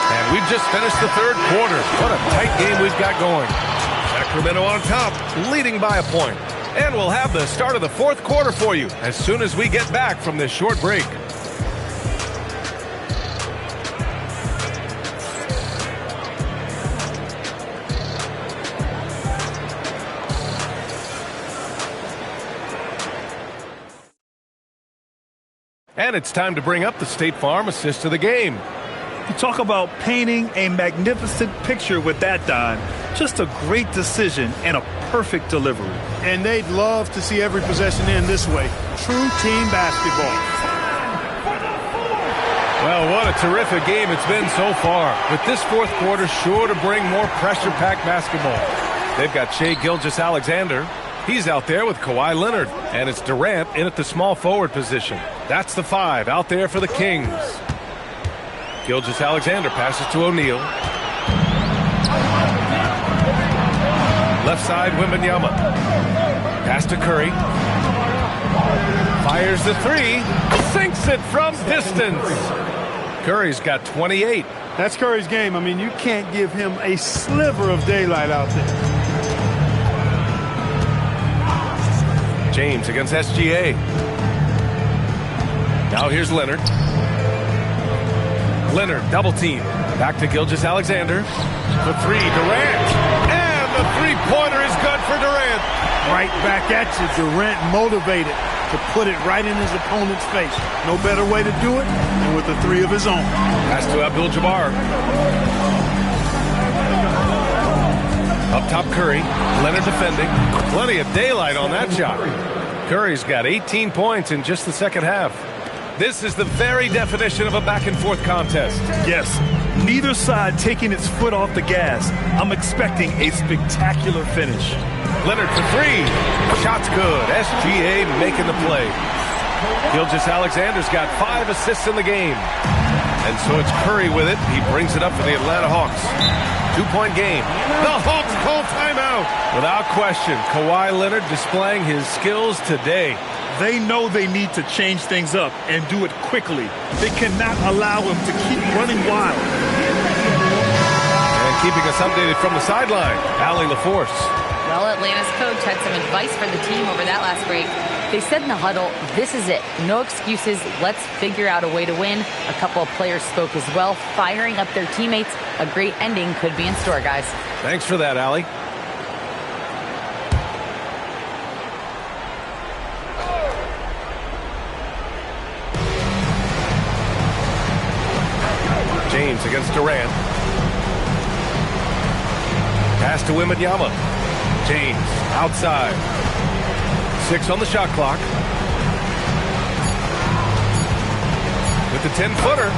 And we've just finished the 3rd quarter. What a tight game we've got going. Sacramento on top, leading by a point. And we'll have the start of the 4th quarter for you as soon as we get back from this short break. And it's time to bring up the State Farm assist of the game. You talk about painting a magnificent picture with that dime. Just a great decision and a perfect delivery. And they'd love to see every possession end this way. True team basketball. Well, what a terrific game it's been so far. With this 4th quarter sure to bring more pressure-packed basketball. They've got Shai Gilgeous-Alexander. He's out there with Kawhi Leonard. And it's Durant in at the small forward position. That's the 5 out there for the Kings. Gilgeous-Alexander passes to O'Neal. Left side, Wembanyama. Pass to Curry. Fires the 3. Sinks it from distance. Curry's got 28. That's Curry's game. I mean, you can't give him a sliver of daylight out there. James against SGA. Now here's Leonard. Leonard, double team. Back to Gilgeous-Alexander. The 3, Durant. And the 3-pointer is good for Durant. Right back at you. Durant motivated to put it right in his opponent's face. No better way to do it than with the 3 of his own. Pass to Abdul-Jabbar. Up top, Curry. Leonard defending. Plenty of daylight on that shot. Curry's got 18 points in just the second half. This is the very definition of a back-and-forth contest. Yes, neither side taking its foot off the gas. I'm expecting a spectacular finish. Leonard for 3. Shot's good. SGA making the play. Gilgeous-Alexander's got 5 assists in the game. And so it's Curry with it. He brings it up for the Atlanta Hawks. 2-point game. The Hawks call timeout. Without question, Kawhi Leonard displaying his skills today. They know they need to change things up and do it quickly. They cannot allow him to keep running wild. And keeping us updated from the sideline, Allie LaForce. Well, Atlanta's coach had some advice for the team over that last break. They said in the huddle, this is it. No excuses. Let's figure out a way to win. A couple of players spoke as well, firing up their teammates. A great ending could be in store, guys. Thanks for that, Allie. James against Durant. Pass to Wembanyama. James outside. 6 on the shot clock. With the 10-footer.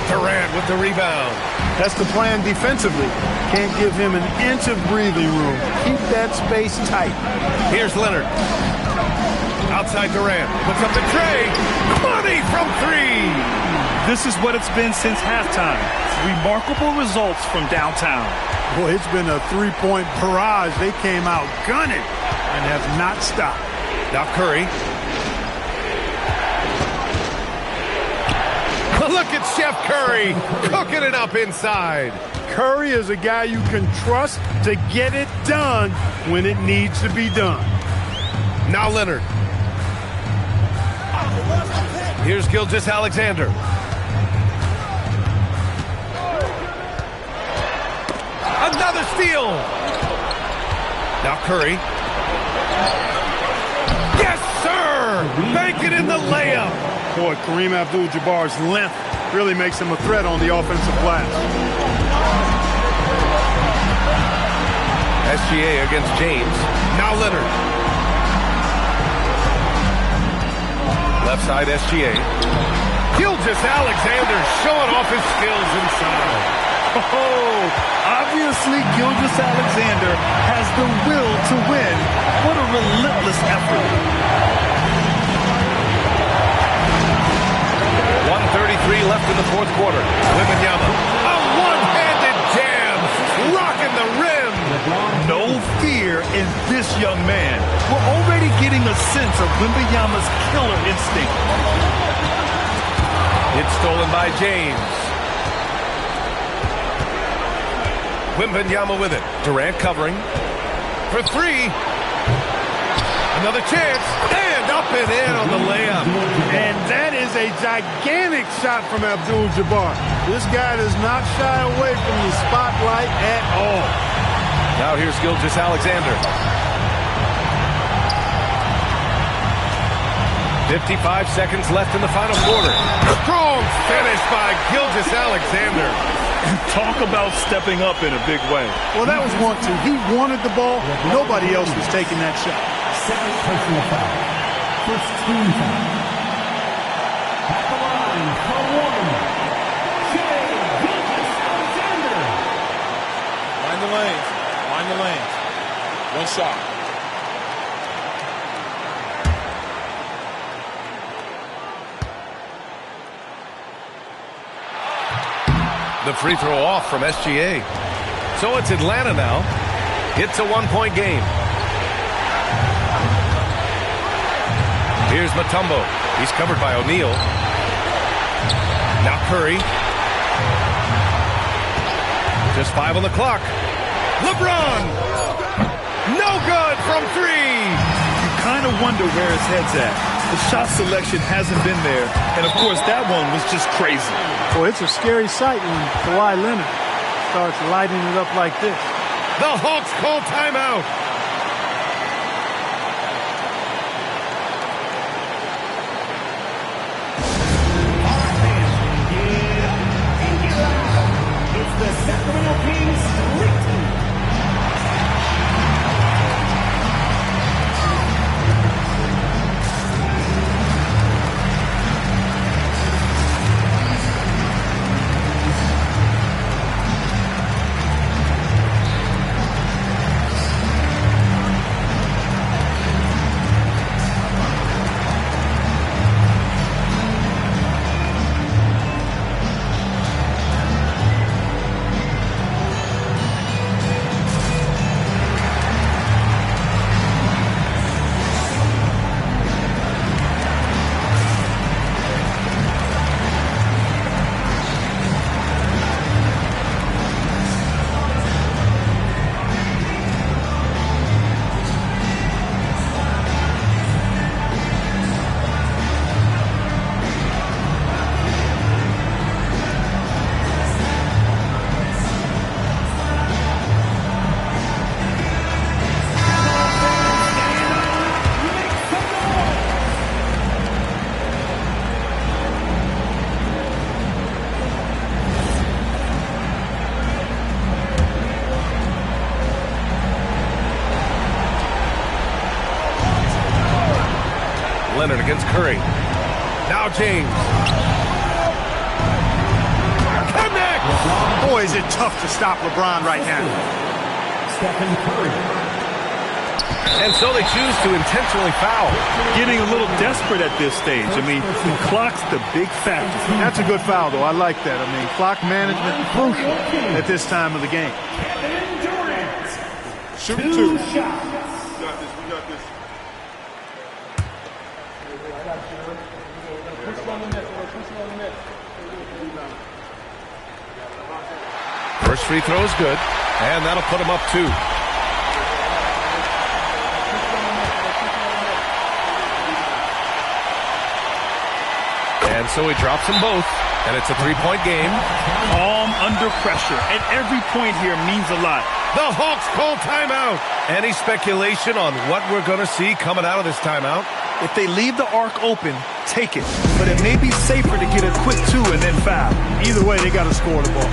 Durant with the rebound. That's the plan defensively. Can't give him an inch of breathing room. Keep that space tight. Here's Leonard. Outside Durant. Puts up the tray. Money from 3. This is what it's been since halftime. Remarkable results from downtown. Boy, it's been a 3-point barrage. They came out gunning and have not stopped. Now Curry. Look at Chef Curry cooking it up inside. Curry is a guy you can trust to get it done when it needs to be done. Now Leonard. Here's Gilgeous-Alexander. Another steal. Now Curry. Yes, sir. Make it in the layup. Boy, Kareem Abdul-Jabbar's length really makes him a threat on the offensive glass. SGA against James. Now Leonard. Left side SGA. Gilgeous-Alexander showing off his skills inside. Oh, obviously Gilgeous-Alexander has the will to win. What a relentless effort. 1:33 left in the fourth quarter. Wembanyama. A one-handed jam. Rocking the rim. No fear in this young man. We're already getting a sense of Wembanyama's killer instinct. It's stolen by James. Wembanyama with it. Durant covering. For three. Another chance. And up and in on the layup. And that is a gigantic shot from Abdul-Jabbar. This guy does not shy away from the spotlight at all. Now here's Gilgeous-Alexander. 55 seconds left in the final quarter. Strong finish by Gilgeous-Alexander. Talk about stepping up in a big way. Well, that was want to. He wanted the ball. Nobody else was taking that shot. Second personal foul. First team foul. At the line for one, Shai Gilgeous-Alexander. Mind the lanes. Mind the lanes. One shot. The free throw off from SGA. So it's Atlanta now. It's a one-point game. Here's Mutombo. He's covered by O'Neal. Now Curry. Just 5 on the clock. LeBron. No good from 3. You kind of wonder where his head's at. The shot selection hasn't been there. And, of course, that one was just crazy. Well, it's a scary sight when Kawhi Leonard starts lighting it up like this. The Hawks call timeout. It's the Sacramento Kings Street Team. Leonard against Curry. Now James. Connect! Boy, is it tough to stop LeBron right now. Stephen Curry. And so they choose to intentionally foul. Getting a little desperate at this stage. I mean, the clock's the big factor. That's a good foul, though. I like that. I mean, clock management crucial at this time of the game. Kevin Durant. Shoot Two two. shots. We got this. We got this. First free throw is good, and that'll put him up 2. And And so he drops them both, and it's a three-point game. Calm under pressure, and every point here means a lot. The Hawks call timeout. Any speculation on what we're going to see coming out of this timeout? If they leave the arc open, take it. But it may be safer to get a quick 2 and then foul. Either way, they got to score the ball.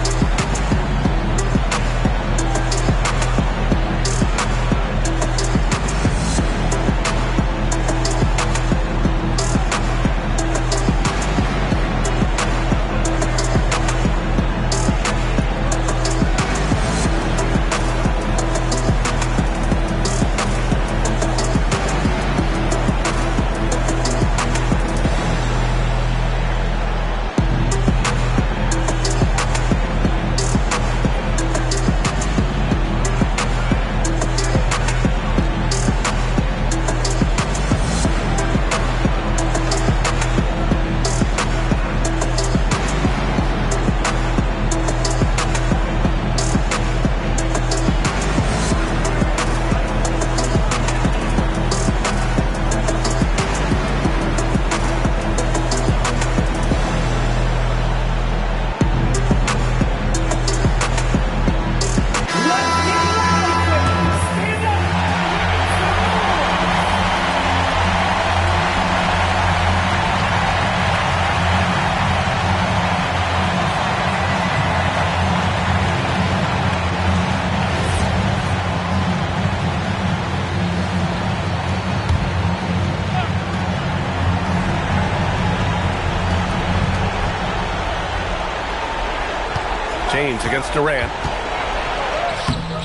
James against Durant.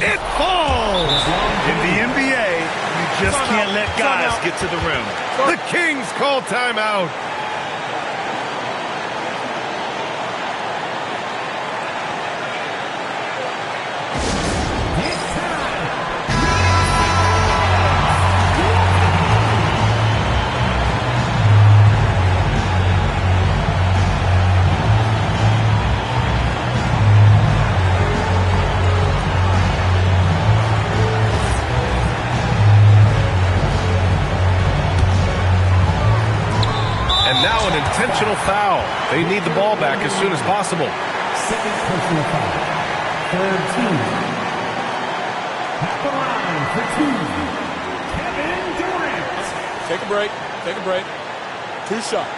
It falls! In the NBA, you just can't let guys get to the rim. The Kings call timeout. Now an intentional foul. They need the ball back as soon as possible. Second personal foul. Third team. At the line for 2, Kevin Durant. Take a break. Take a break. 2 shots.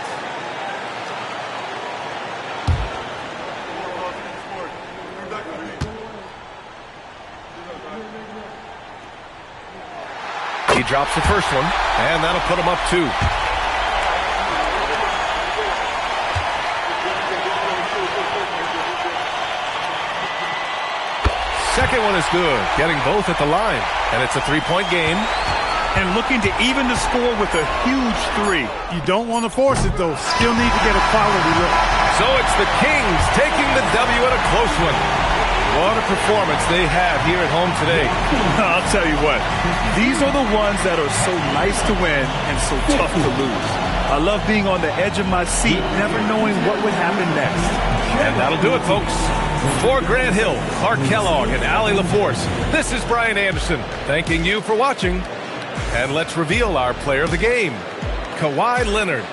He drops the first one, and that'll put him up 2. Second one is good, getting both at the line. And it's a 3-point game. And looking to even the score with a huge 3. You don't want to force it, though. Still need to get a quality look. So it's the Kings taking the W at a close one. What a performance they had here at home today. I'll tell you what, these are the ones that are so nice to win and so tough to lose. I love being on the edge of my seat, never knowing what would happen next. And that'll do it, folks. For Grant Hill, Clark Kellogg, and Allie LaForce, this is Brian Anderson thanking you for watching. And let's reveal our player of the game, Kawhi Leonard.